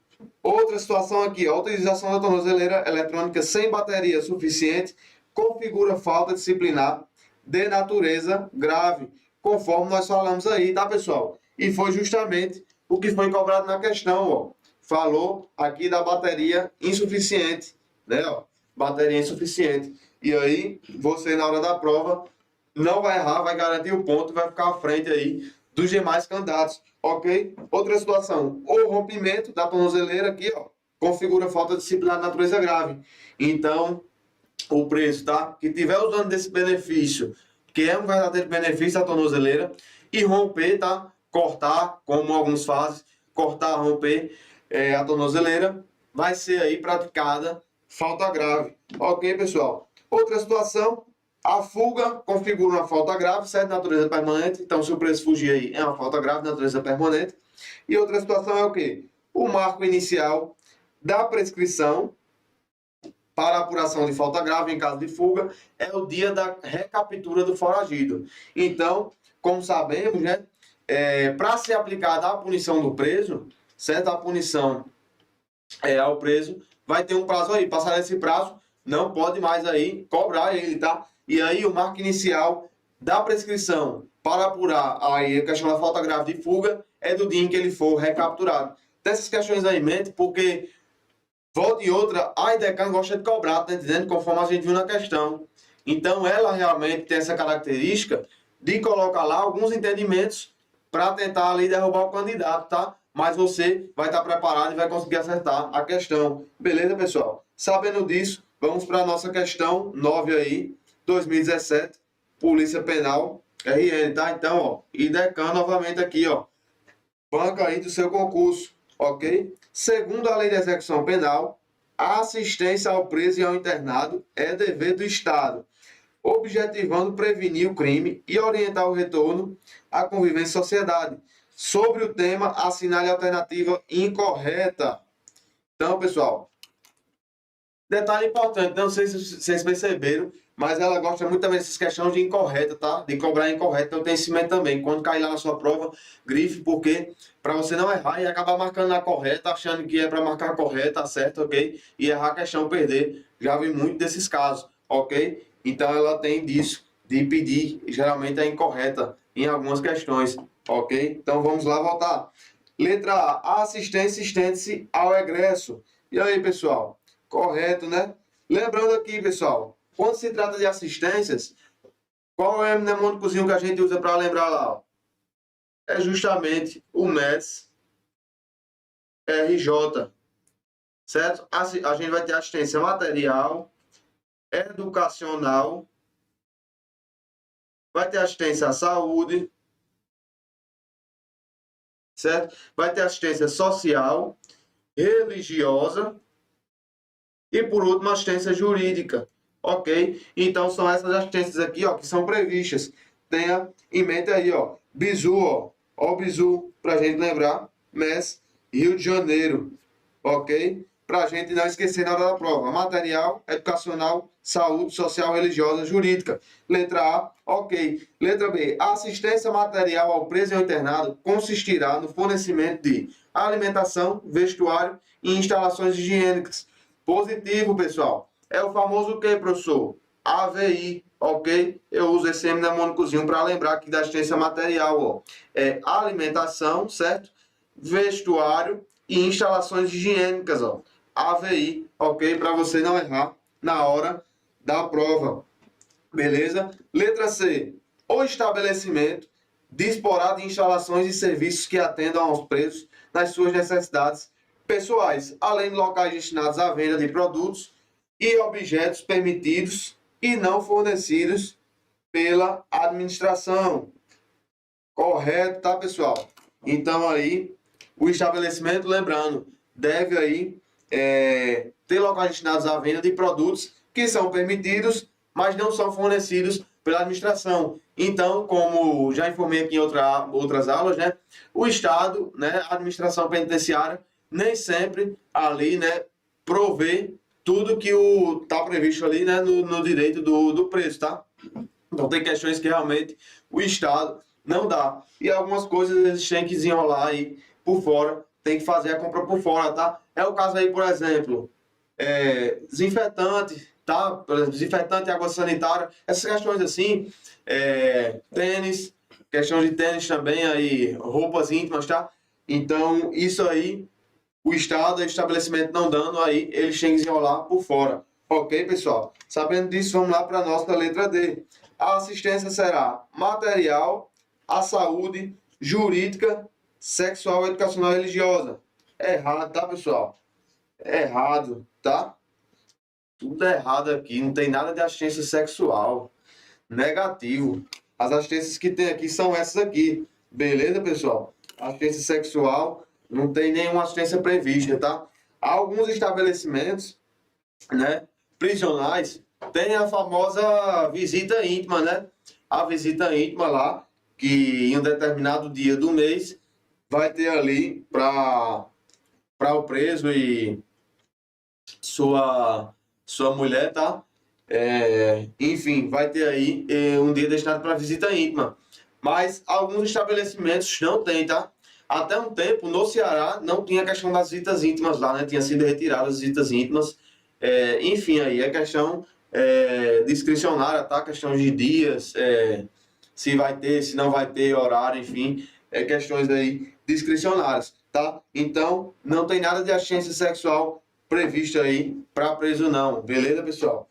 Outra situação aqui, a utilização da tornozeleira eletrônica sem bateria suficiente configura falta disciplinar de natureza grave, conforme nós falamos aí, tá, pessoal? E foi justamente o que foi cobrado na questão, ó. Falou aqui da bateria insuficiente, né, ó? Bateria insuficiente. E aí, você na hora da prova não vai errar, vai garantir o ponto e vai ficar à frente aí dos demais candidatos, ok? Outra situação, o rompimento da tornozeleira aqui, ó, configura falta disciplinar de natureza grave. Então, o preço, tá? Que tiver usando desse benefício, que é um verdadeiro benefício da tornozeleira, e romper, tá? Cortar, como alguns fazem, cortar, romper a tornozeleira, vai ser aí praticada falta grave. Ok, pessoal? Outra situação, a fuga configura uma falta grave, certo? Natureza permanente. Então, se o preço fugir aí, é uma falta grave, natureza permanente. E outra situação é o quê? O marco inicial da prescrição para apuração de falta grave em caso de fuga é o dia da recaptura do foragido. Então, como sabemos, né, para ser aplicada a punição do preso, certo? A punição ao preso vai ter um prazo aí. Passar esse prazo, não pode mais aí cobrar ele, tá? E aí o marco inicial da prescrição para apurar aí a questão da falta grave de fuga é do dia em que ele for recapturado. Dessas questões aí em mente, porque volta e outra, a IDECAN gosta de cobrar, tá entendendo? Conforme a gente viu na questão. Então ela realmente tem essa característica de colocar lá alguns entendimentos para tentar ali derrubar o candidato, tá? Mas você vai estar preparado e vai conseguir acertar a questão. Beleza, pessoal? Sabendo disso, vamos para a nossa questão 9 aí, 2017, Polícia Penal, RN, tá? Então, ó, IDECAN novamente aqui, ó. Banca aí do seu concurso, ok? Segundo a Lei de Execução Penal, a assistência ao preso e ao internado é dever do Estado, objetivando prevenir o crime e orientar o retorno à convivência em sociedade. Sobre o tema, assinale a alternativa incorreta. Então, pessoal, detalhe importante, não sei se vocês perceberam, mas ela gosta muito também dessas questões de incorreta, tá? De cobrar incorreto, então tem esse método também. Quando cair lá na sua prova, grife, porque para você não errar e acabar marcando na correta, achando que é para marcar a correta, certo, ok? E errar a questão, perder. Já vi muito desses casos, ok? Então ela tem disso, de pedir, geralmente é incorreta em algumas questões, ok? Então vamos lá voltar. Letra A, assistência estende-se ao egresso. E aí, pessoal? Correto, né? Lembrando aqui, pessoal, quando se trata de assistências, qual é o mnemônicozinho que a gente usa para lembrar lá? Ó? É justamente o MES RJ, certo? A gente vai ter assistência material, educacional, vai ter assistência à saúde, certo? Vai ter assistência social, religiosa e, por último, assistência jurídica. Ok? Então, são essas assistências aqui, ó, que são previstas. Tenha em mente aí, ó. Bizu, ó. Ó o Bizu, pra gente lembrar. MES, Rio de Janeiro. Ok? Pra gente não esquecer na hora da prova. Material, educacional, saúde, social, religiosa, jurídica. Letra A, ok. Letra B. A assistência material ao preso e ao internado consistirá no fornecimento de alimentação, vestuário e instalações higiênicas. Positivo, pessoal. É o famoso o que, professor? AVI, ok? Eu uso esse mnemônicozinho para lembrar aqui da assistência material, ó. É alimentação, certo? Vestuário e instalações higiênicas, ó. AVI, ok? Para você não errar na hora da prova. Beleza? Letra C. O estabelecimento disporá de instalações e serviços que atendam aos presos nas suas necessidades pessoais, além de locais destinados à venda de produtos e objetos permitidos e não fornecidos pela administração. Correto, tá, pessoal? Então aí, o estabelecimento, lembrando, deve aí ter locais destinados à venda de produtos que são permitidos, mas não são fornecidos pela administração. Então, como já informei aqui em outras aulas, né, o Estado, né, a administração penitenciária, nem sempre ali, né, provê tudo que está previsto ali, né, no direito do preso, tá? Então tem questões que realmente o Estado não dá. E algumas coisas eles têm que desenrolar aí por fora, tem que fazer a compra por fora, tá? É o caso aí, por exemplo, desinfetante, tá? Por exemplo, desinfetante e água sanitária, essas questões assim, tênis, questão de tênis também, aí, roupas íntimas, tá? Então, isso aí, o Estado e o estabelecimento não dando, aí eles têm que desenrolar por fora. Ok, pessoal? Sabendo disso, vamos lá para a nossa letra D. A assistência será material, a saúde, jurídica, sexual, educacional e religiosa. Errado, tá, pessoal? Errado, tá? Tudo errado aqui, não tem nada de assistência sexual. Negativo. As assistências que tem aqui são essas aqui. Beleza, pessoal? Assistência sexual, não tem nenhuma assistência prevista, tá? Alguns estabelecimentos, né, prisionais, tem a famosa visita íntima, né? A visita íntima lá, que em um determinado dia do mês vai ter ali para o preso e sua mulher, tá? Enfim, vai ter aí um dia destinado para visita íntima. Mas alguns estabelecimentos não tem, tá? Até um tempo, no Ceará, não tinha a questão das visitas íntimas lá, né? Tinha sido retiradas as visitas íntimas. Enfim, aí a questão discricionária, tá? Questão de dias, se vai ter, se não vai ter horário, enfim, questões aí discricionárias, tá? Então, não tem nada de assistência sexual previsto aí para preso não, beleza, pessoal?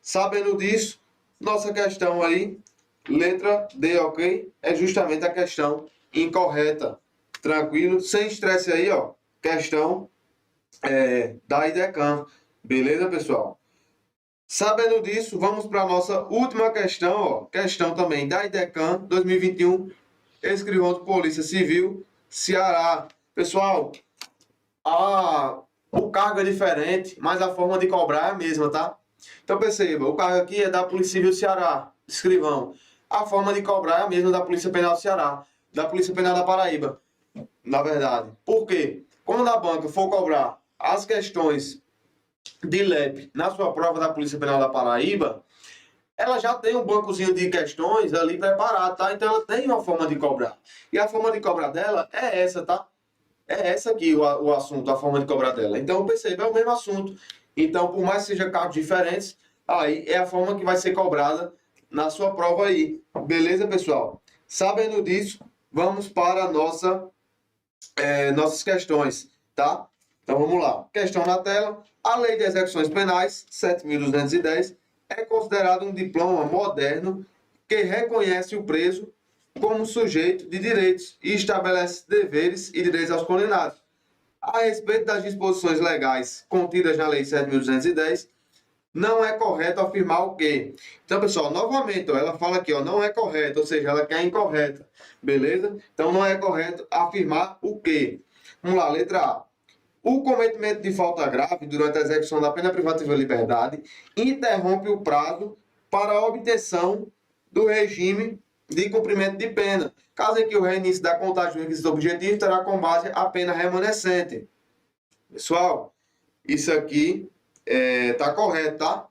Sabendo disso, nossa questão aí, letra D, ok? É justamente a questão incorreta, tranquilo? Sem estresse aí, ó, questão da IDECAM, beleza, pessoal? Sabendo disso, vamos para a nossa última questão, ó, questão também da IDECAM 2021, escrivão de Polícia Civil, Ceará. Pessoal, o cargo é diferente, mas a forma de cobrar é a mesma, tá? Então perceba, o cargo aqui é da Polícia Civil Ceará, escrivão. A forma de cobrar é a mesma da Polícia Penal do Ceará, da Polícia Penal da Paraíba, na verdade. Por quê? Quando a banca for cobrar as questões de LEP na sua prova da Polícia Penal da Paraíba, ela já tem um bancozinho de questões ali preparado, tá? Então ela tem uma forma de cobrar. E a forma de cobrar dela é essa, tá? É essa aqui o assunto, a forma de cobrar dela. Então perceba, é o mesmo assunto. Então, por mais que seja cargos diferentes, aí é a forma que vai ser cobrada na sua prova aí. Beleza, pessoal? Sabendo disso, vamos para nossas questões, tá? Então vamos lá. Questão na tela. A Lei de Execuções Penais, 7.210, é considerado um diploma moderno que reconhece o preso como sujeito de direitos e estabelece deveres e direitos aos condenados. A respeito das disposições legais contidas na Lei 7.210, não é correto afirmar o quê? Então, pessoal, novamente, ó, ela fala aqui, ó, não é correto, ou seja, ela quer incorreta, beleza? Então, não é correto afirmar o quê? Vamos lá, letra A. O cometimento de falta grave durante a execução da pena privativa de liberdade interrompe o prazo para a obtenção do regime de cumprimento de pena, caso em que o reinício da contagem do requisito objetivo terá com base a pena remanescente. Pessoal, isso aqui tá correto, tá?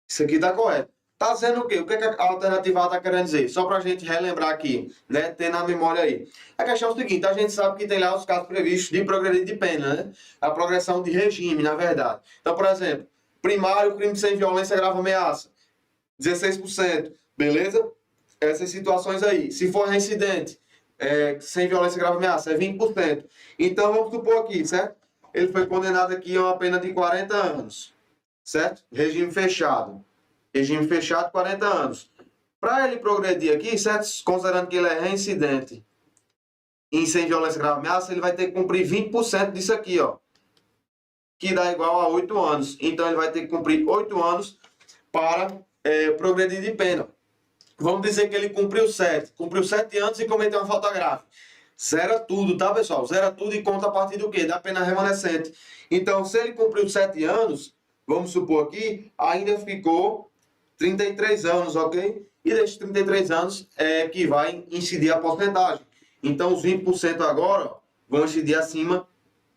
Isso aqui tá correto. Tá dizendo o quê? O que a alternativa A está querendo dizer? Só para a gente relembrar aqui, né? Ter na memória aí. A questão é o seguinte, a gente sabe que tem lá os casos previstos de progredir de pena, né? A progressão de regime, na verdade. Então, por exemplo, primário, crime sem violência, grave ameaça, 16%, beleza? Essas situações aí. Se for reincidente, sem violência, grave ameaça, é 20%. Então, vamos supor aqui, certo? Ele foi condenado aqui a uma pena de 40 anos, certo? Regime fechado. Regime fechado, 40 anos. Para ele progredir aqui, certo? Considerando que ele é reincidente em sem violência grave ameaça, ele vai ter que cumprir 20% disso aqui, ó. Que dá igual a 8 anos. Então ele vai ter que cumprir 8 anos para progredir de pena. Vamos dizer que ele cumpriu 7. Cumpriu 7 anos e cometeu uma falta grave. Zera tudo, tá, pessoal? Zera tudo e conta a partir do quê? Da pena remanescente. Então, se ele cumpriu 7 anos, vamos supor aqui, ainda ficou 33 anos, ok? E desses 33 anos é que vai incidir a porcentagem. Então, os 20% agora ó, vão incidir acima,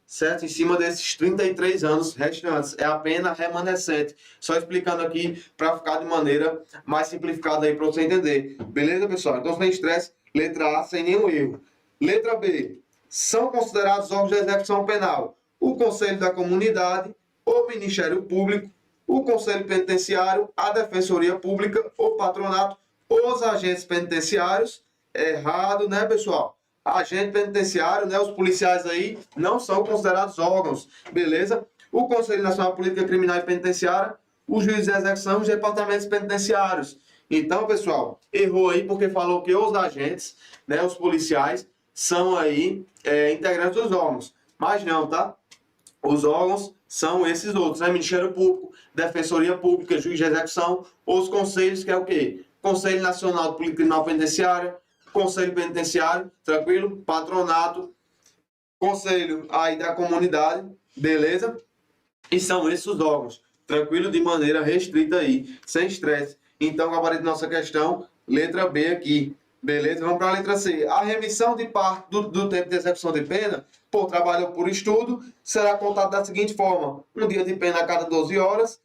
certo? Em cima desses 33 anos restantes. É a pena remanescente. Só explicando aqui para ficar de maneira mais simplificada aí para você entender. Beleza, pessoal? Então, sem estresse, letra A, sem nenhum erro. Letra B. São considerados órgãos de execução penal o Conselho da Comunidade, o Ministério Público, o Conselho Penitenciário, a Defensoria Pública, o Patronato, os agentes penitenciários. Errado, né, pessoal? Agente penitenciário, né, os policiais aí não são considerados órgãos, beleza? O Conselho Nacional de Política Criminal e Penitenciária, os juízes de execução e os departamentos penitenciários. Então, pessoal, errou aí porque falou que os agentes, né, os policiais, são aí integrantes dos órgãos. Mas não, tá? Os órgãos são esses outros, né? Ministério Público, Defensoria Pública, Juiz de Execução, os conselhos, que é o quê? Conselho Nacional de Política Criminal Penitenciária, Conselho Penitenciário, tranquilo? Patronato, Conselho aí da Comunidade, beleza? E são esses os órgãos, tranquilo? De maneira restrita aí, sem estresse. Então, gabarito nossa questão, letra B aqui. Beleza? Vamos para a letra C. A remissão de parte do tempo de execução de pena, por trabalho ou por estudo, será contada da seguinte forma. Um dia de pena a cada 12 horas,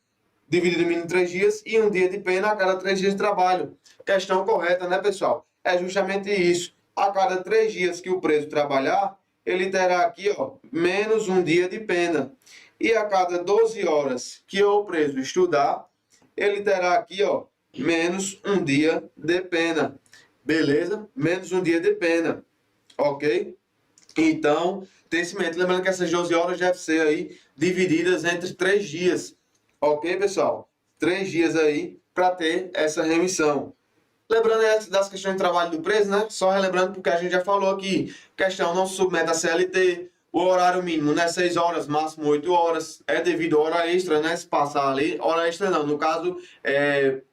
dividido em mínimo 3 dias, e um dia de pena a cada 3 dias de trabalho. Questão correta, né, pessoal? É justamente isso. A cada 3 dias que o preso trabalhar, ele terá aqui, ó, menos um dia de pena. E a cada 12 horas que o preso estudar, ele terá aqui, ó, menos um dia de pena. Beleza? Menos um dia de pena. Ok? Então, tem esse mente. Lembrando que essas 12 horas devem ser aí divididas entre 3 dias. Ok, pessoal? 3 dias aí para ter essa remissão. Lembrando das questões de trabalho do preso, né? Só relembrando porque a gente já falou aqui. Questão não se submete a CLT. O horário mínimo, né? 6 horas, máximo 8 horas. É devido a hora extra, né? Se passar ali. Hora extra não. No caso,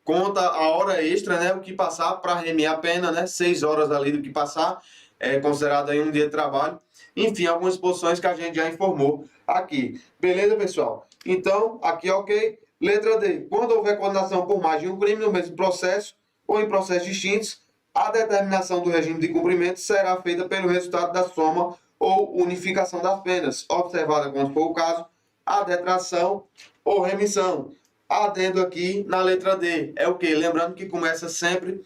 conta a hora extra, né? O que passar para remir a pena, né? 6 horas ali do que passar. É considerado aí um dia de trabalho. Enfim, algumas posições que a gente já informou aqui. Beleza, pessoal? Então, aqui ok. Letra D. Quando houver condenação por mais de um crime no mesmo processo ou em processos distintos, a determinação do regime de cumprimento será feita pelo resultado da soma ou unificação das penas, observada, quando for o caso, a detração ou remissão. Adendo aqui na letra D, é o que? Lembrando que começa sempre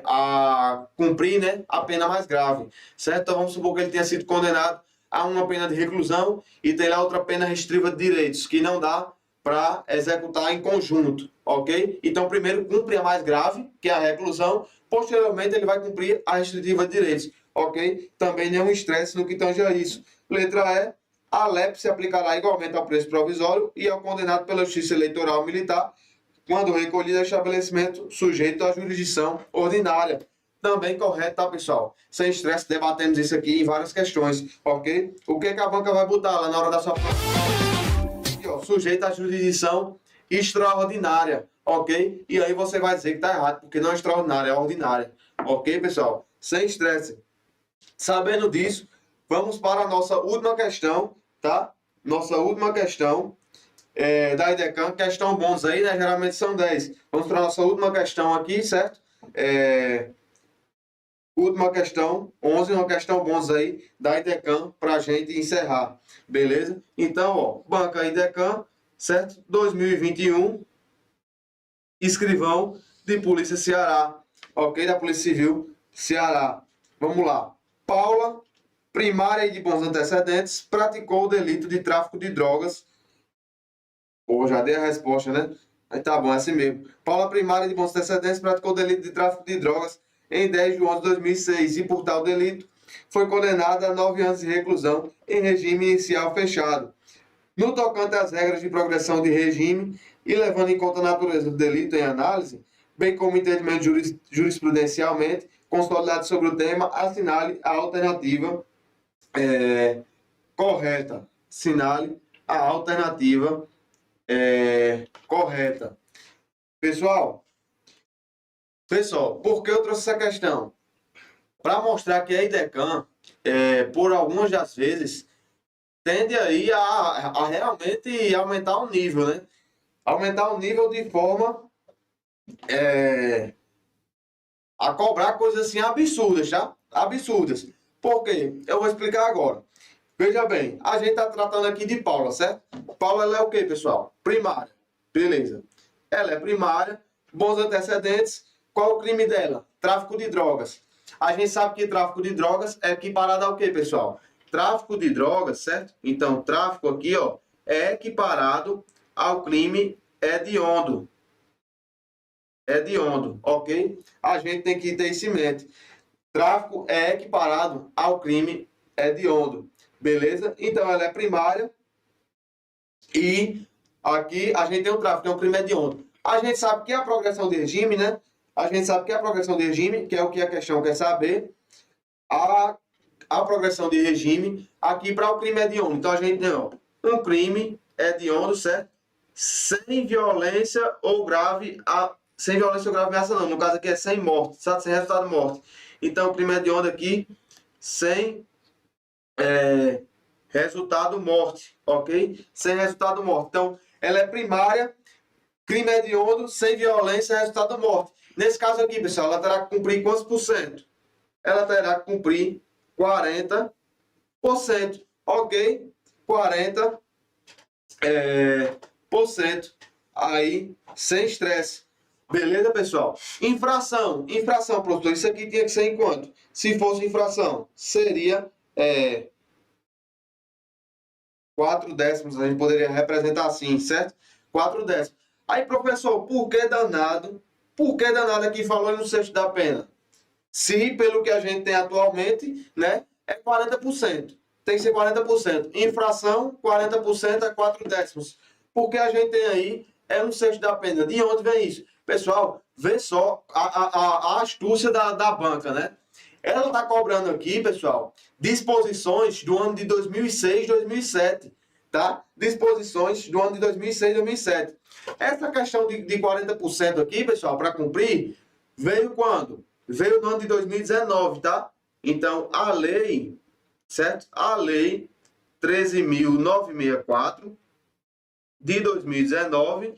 a cumprir, né, a pena mais grave, certo? Então vamos supor que ele tenha sido condenado a uma pena de reclusão e tem lá outra pena restritiva de direitos, que não dá para executar em conjunto, ok? Então primeiro cumpre a mais grave, que é a reclusão, posteriormente ele vai cumprir a restritiva de direitos, ok? Também nenhum estresse no que tange a isso. Letra E. A LEP se aplicará igualmente ao preso provisório e ao condenado pela Justiça Eleitoral Militar, quando recolhido ao estabelecimento sujeito à jurisdição ordinária. Também correto, tá, pessoal? Sem estresse, debatemos isso aqui em várias questões, ok? O que a banca vai botar lá na hora da sua prova? Aqui, ó, sujeito à jurisdição extraordinária, ok? E aí você vai dizer que tá errado, porque não é extraordinária, é ordinária, ok, pessoal? Sem estresse. Sabendo disso, vamos para a nossa última questão, tá? Nossa última questão da IDECAM, questão bônus aí, né? Geralmente são 10. Vamos para a nossa última questão aqui, certo? Última questão, 11, uma questão bônus aí da IDECAM para a gente encerrar, beleza? Então, ó, banca IDECAM, certo? 2021, escrivão de Polícia Ceará, ok? Da Polícia Civil Ceará. Vamos lá. Paula, primária e de bons antecedentes, praticou o delito de tráfico de drogas. Pô, já dei a resposta, né? Aí tá bom, é assim mesmo. Paula, primária e de bons antecedentes, praticou o delito de tráfico de drogas em 10 de 11 de 2006 e, por tal delito, foi condenada a 9 anos de reclusão em regime inicial fechado. No tocante às regras de progressão de regime e levando em conta a natureza do delito em análise, bem como entendimento jurisprudencialmente consolidado sobre o tema, assinale a alternativa correta. Assinale a alternativa correta. Pessoal, por que eu trouxe essa questão? Para mostrar que a IDECAM, por algumas das vezes, tende aí a realmente aumentar o nível, né? Aumentar o nível de forma a cobrar coisas assim absurdas, tá? Absurdas. Por quê? Eu vou explicar agora. Veja bem, a gente está tratando aqui de Paula, certo? Paula, ela é o quê, pessoal? Primária. Beleza. Ela é primária, bons antecedentes. Qual o crime dela? Tráfico de drogas. A gente sabe que tráfico de drogas é equiparado ao quê, pessoal? Tráfico de drogas, certo? Então, tráfico aqui, ó, é equiparado ao crime hediondo. Hediondo, ok? A gente tem que ter isso em mente. Tráfico é equiparado ao crime hediondo. Beleza? Então, ela é primária. E aqui a gente tem o tráfico, que é um crime hediondo. A gente sabe que é a progressão de regime, né? A gente sabe que é a progressão de regime, que é o que a questão quer saber. A progressão de regime aqui para o crime hediondo. Então, a gente tem ó, um crime hediondo, certo? Sem violência ou grave sem violência ou grave ameaça não. No caso aqui é sem morte, certo? Sem resultado de morte. Então, o crime hediondo aqui, sem resultado morte, ok? Sem resultado morte. Então, ela é primária, crime hediondo, sem violência, resultado morte. Nesse caso aqui, pessoal, ela terá que cumprir quantos por cento? Ela terá que cumprir 40%, ok? 40%, por cento, aí, sem estresse. Beleza, pessoal? Infração, professor, isso aqui tinha que ser em quanto? Se fosse infração, seria 4 décimos, a gente poderia representar assim, certo? 4 décimos. Aí, professor, por que danado aqui falou em 1/6 da pena? Se, pelo que a gente tem atualmente, né, é 40%. Tem que ser 40%. Infração, 40% é 4 décimos. Porque a gente tem aí, é 1/6 da pena. De onde vem isso? Pessoal, vê só a astúcia da banca, né? Ela está cobrando aqui, pessoal, disposições do ano de 2006, 2007, tá? Disposições do ano de 2006, 2007. Essa questão de 40% aqui, pessoal, para cumprir, veio quando? Veio no ano de 2019, tá? Então, a lei, certo? A lei 13.964 de 2019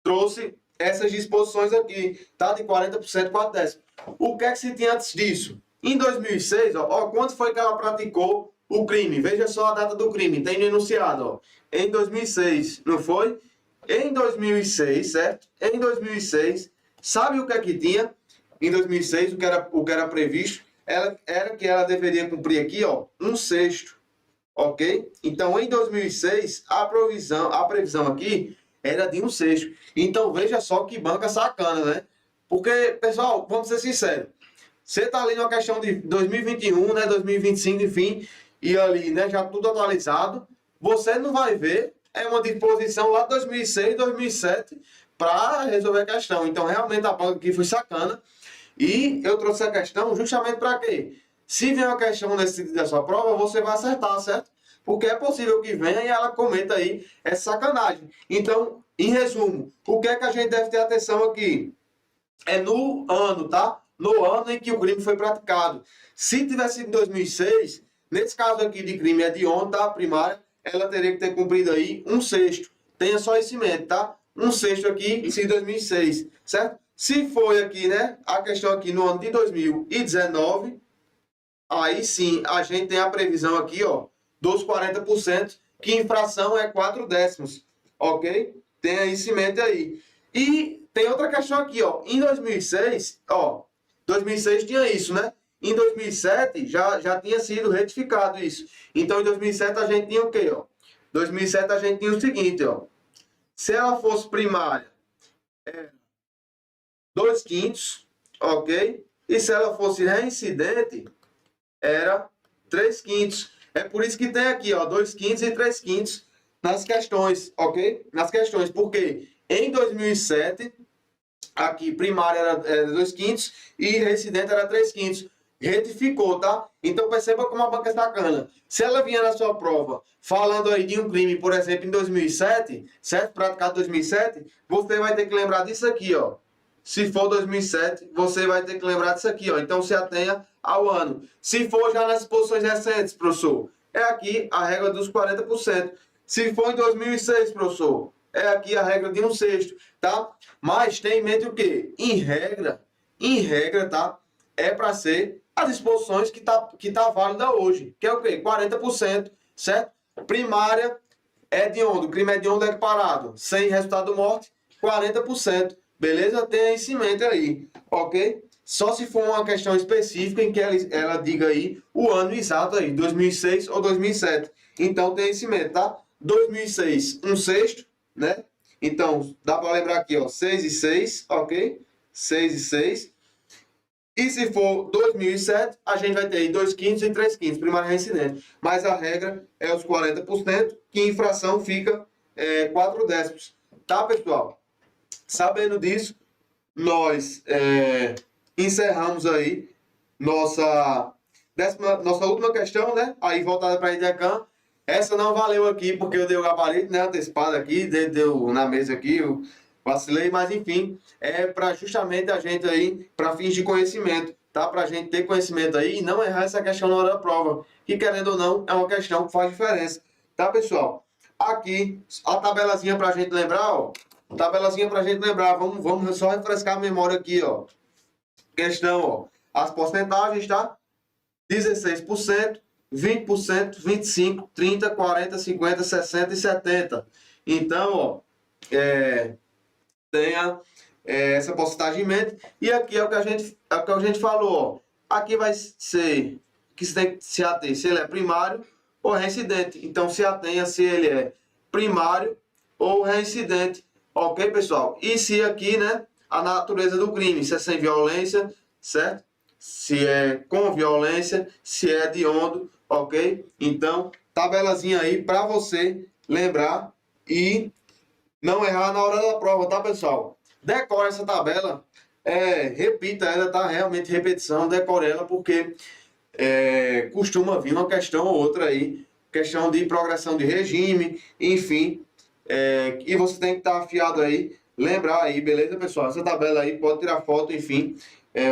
trouxe essas disposições aqui, tá? De 40%, 4 décimos. O que é que se tinha antes disso? Em 2006, ó, quando foi que ela praticou o crime? Veja só a data do crime, tem no enunciado, ó. Em 2006, não foi? Em 2006, certo? Em 2006, sabe o que é que tinha? Em 2006, o que era previsto era que ela deveria cumprir aqui, ó, 1/6, ok? Então, em 2006, a previsão aqui era de 1/6. Então, veja só que banca sacana, né? Porque, pessoal, vamos ser sinceros, você tá ali numa questão de 2021, né, 2025, enfim, e ali, né, já tudo atualizado, você não vai ver uma disposição lá de 2006, 2007 para resolver a questão. Então, realmente a banca aqui foi sacana. E eu trouxe a questão justamente para quê? Se vier uma questão nesse sentido da sua prova, você vai acertar, certo? Porque é possível que venha e ela cometa aí essa sacanagem. Então, em resumo, o que é que a gente deve ter atenção aqui? É no ano, tá? No ano em que o crime foi praticado. Se tivesse sido em 2006, nesse caso aqui de crime hediondo, tá? Primária, ela teria que ter cumprido aí 1/6. Tenha só esse em mente, tá? 1/6 aqui, se 2006, certo? Se foi aqui, né? A questão aqui no ano de 2019, aí sim a gente tem a previsão aqui, ó, dos 40%, que infração é 4 décimos, ok? Tenha isso em mente aí. E tem outra questão aqui, ó. Em 2006, ó, 2006 tinha isso, né? Em 2007 já tinha sido retificado isso. Então em 2007 a gente tinha o quê, ó? 2007 a gente tinha o seguinte, ó. Se ela fosse primária, 2/5, ok? E se ela fosse reincidente, era 3/5. É por isso que tem aqui, ó, 2/5 e 3/5 nas questões, ok? Nas questões, porque em 2007, aqui primária era 2/5 e reincidente era 3/5. Retificou, tá? Então perceba como a banca é sacana. Se ela vinha na sua prova falando aí de um crime, por exemplo, em 2007, certo? Praticado em 2007, você vai ter que lembrar disso aqui, ó. Se for 2007, você vai ter que lembrar disso aqui, ó. Então se atenha ao ano. Se for já nas posições recentes, professor, é aqui a regra dos 40%. Se for em 2006, professor, é aqui a regra de 1/6, tá? Mas tem em mente o quê? Em regra, tá? É para ser as disposições que tá válida hoje, que é o quê? 40%, certo? Primária hediondo, o crime hediondo é parado, sem resultado de morte, 40%. Beleza? Tenha isso em mente aí, ok? Só se for uma questão específica em que ela diga aí o ano exato aí, 2006 ou 2007. Então tenha isso em mente, tá? 2006, 1/6, né? Então dá para lembrar aqui, ó, 6 e 6, ok? 6 e 6. E se for 2007, a gente vai ter aí 2/5 e 3/5, primária reincidente. Mas a regra é os 40%, que infração fica 4 décimos. Tá, pessoal? Sabendo disso, nós encerramos aí nossa última questão, né? Aí voltada para a IDECAM. Essa não valeu aqui porque eu dei o gabarito, né? Antecipado aqui, deu na mesa aqui, eu vacilei, mas enfim, é para justamente a gente aí, para fins de conhecimento, tá? Para a gente ter conhecimento aí e não errar essa questão na hora da prova, que querendo ou não, é uma questão que faz diferença, tá, pessoal? Aqui, a tabelazinha para a gente lembrar, ó. Tabelazinha para a gente lembrar, vamos só refrescar a memória aqui, ó. Questão, ó. As porcentagens, tá? 16%, 20%, 25%, 30%, 40%, 50%, 60% e 70%. Então, ó, tenha essa porcentagem em mente. E aqui é o que a gente falou, ó. Aqui vai ser que você tem que se ater se ele é primário ou reincidente. Então, se atenha se ele é primário ou reincidente. Ok, pessoal? E se aqui, né, a natureza do crime, se é sem violência, certo? Se é com violência, se é hediondo, ok? Então, tabelazinha aí para você lembrar e não errar na hora da prova, tá, pessoal? Decore essa tabela, repita ela, tá? Realmente repetição, decore ela, porque costuma vir uma questão ou outra aí, questão de progressão de regime, enfim, e você tem que estar afiado aí, lembrar aí, beleza, pessoal? Essa tabela aí, pode tirar foto, enfim,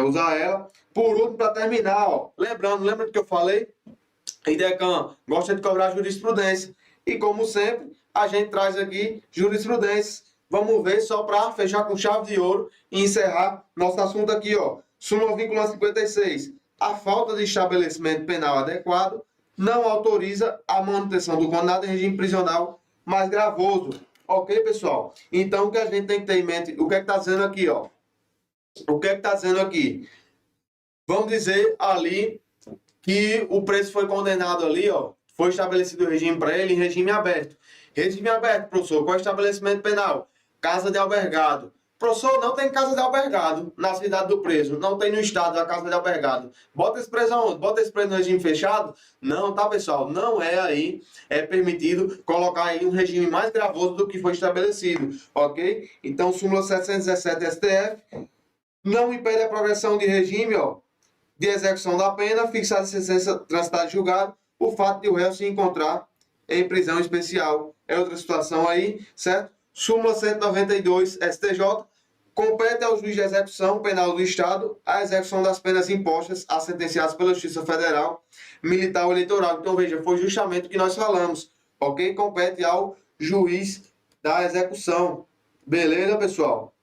usar ela. Por último, para terminar, ó, lembra do que eu falei? IDECAM gosta de cobrar jurisprudência. E como sempre, a gente traz aqui jurisprudência. Vamos ver só para fechar com chave de ouro e encerrar nosso assunto aqui, ó. Súmula vinculante 56. A falta de estabelecimento penal adequado não autoriza a manutenção do condenado em regime prisional mais gravoso. Ok, pessoal? Então, o que a gente tem que ter em mente, o que é que está dizendo aqui, ó? O que é que está dizendo aqui? Vamos dizer ali que o preso foi condenado ali, ó, foi estabelecido o regime para ele em regime aberto. Regime aberto, professor, qual é o estabelecimento penal? Casa de albergado. Professor, não tem casa de albergado na cidade do preso, não tem no estado a casa de albergado. Bota esse preso aonde? Bota esse preso no regime fechado? Não, tá, pessoal? Não é aí, é permitido colocar aí um regime mais gravoso do que foi estabelecido, ok? Então, súmula 717 STF não impede a progressão de regime, ó, de execução da pena, fixada em sentença transitada de julgado, o fato de o réu se encontrar em prisão especial. É outra situação aí, certo? Súmula 192 STJ, compete ao juiz de execução penal do Estado a execução das penas impostas a sentenciados pela Justiça Federal, Militar ou Eleitoral. Então, veja, foi justamente o que nós falamos, ok? Compete ao juiz da execução. Beleza, pessoal?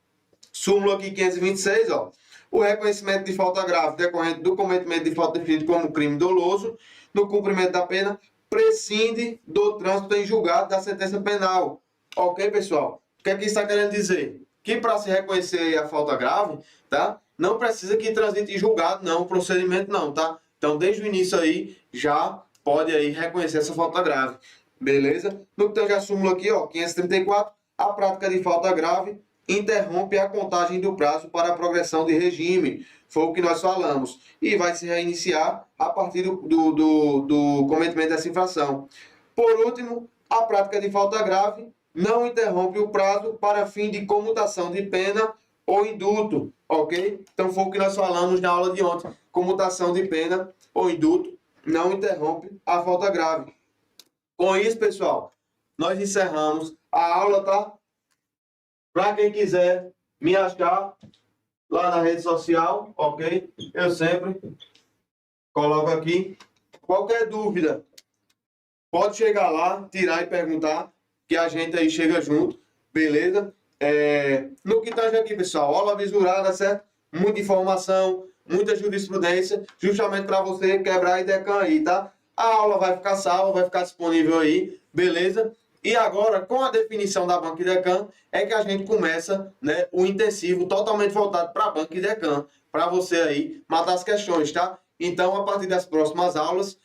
Súmula aqui 526, ó. O reconhecimento de falta grave decorrente do cometimento de falta definida como crime doloso no cumprimento da pena prescinde do trânsito em julgado da sentença penal. Ok, pessoal? O que é que isso está querendo dizer? Que para se reconhecer a falta grave, tá? Não precisa que transite em julgado, não, procedimento não, tá? Então, desde o início aí, já pode aí reconhecer essa falta grave. Beleza? No que tange a súmula aqui, ó, 534, a prática de falta grave interrompe a contagem do prazo para a progressão de regime. Foi o que nós falamos. E vai se reiniciar a partir do cometimento dessa infração. Por último, a prática de falta grave não interrompe o prazo para fim de comutação de pena ou indulto. Ok? Então foi o que nós falamos na aula de ontem. Comutação de pena ou indulto não interrompe a falta grave. Com isso, pessoal, nós encerramos a aula, tá? Para quem quiser me achar lá na rede social, ok? Eu sempre coloco aqui. Qualquer dúvida, pode chegar lá, tirar e perguntar, que a gente aí chega junto, beleza? No que tange aqui, pessoal, aula visurada, certo? Muita informação, muita jurisprudência, justamente para você quebrar a IDECAM aí, tá? A aula vai ficar salva, vai ficar disponível aí, beleza? E agora, com a definição da Banca IDECAM, é que a gente começa, né, o intensivo totalmente voltado para a Banca IDECAM, para você aí matar as questões, tá? Então, a partir das próximas aulas,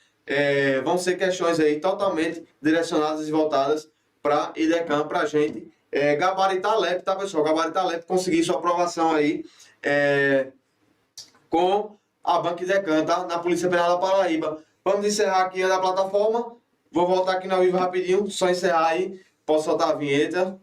vão ser questões aí totalmente direcionadas e voltadas para IDECAM, para a gente gabaritar LEP, tá, pessoal? Gabaritar LEP, conseguir sua aprovação aí com a Banca IDECAM, tá? Na Polícia Penal da Paraíba. Vamos encerrar aqui na plataforma. Vou voltar aqui no ao vivo rapidinho, só encerrar aí. Posso soltar a vinheta.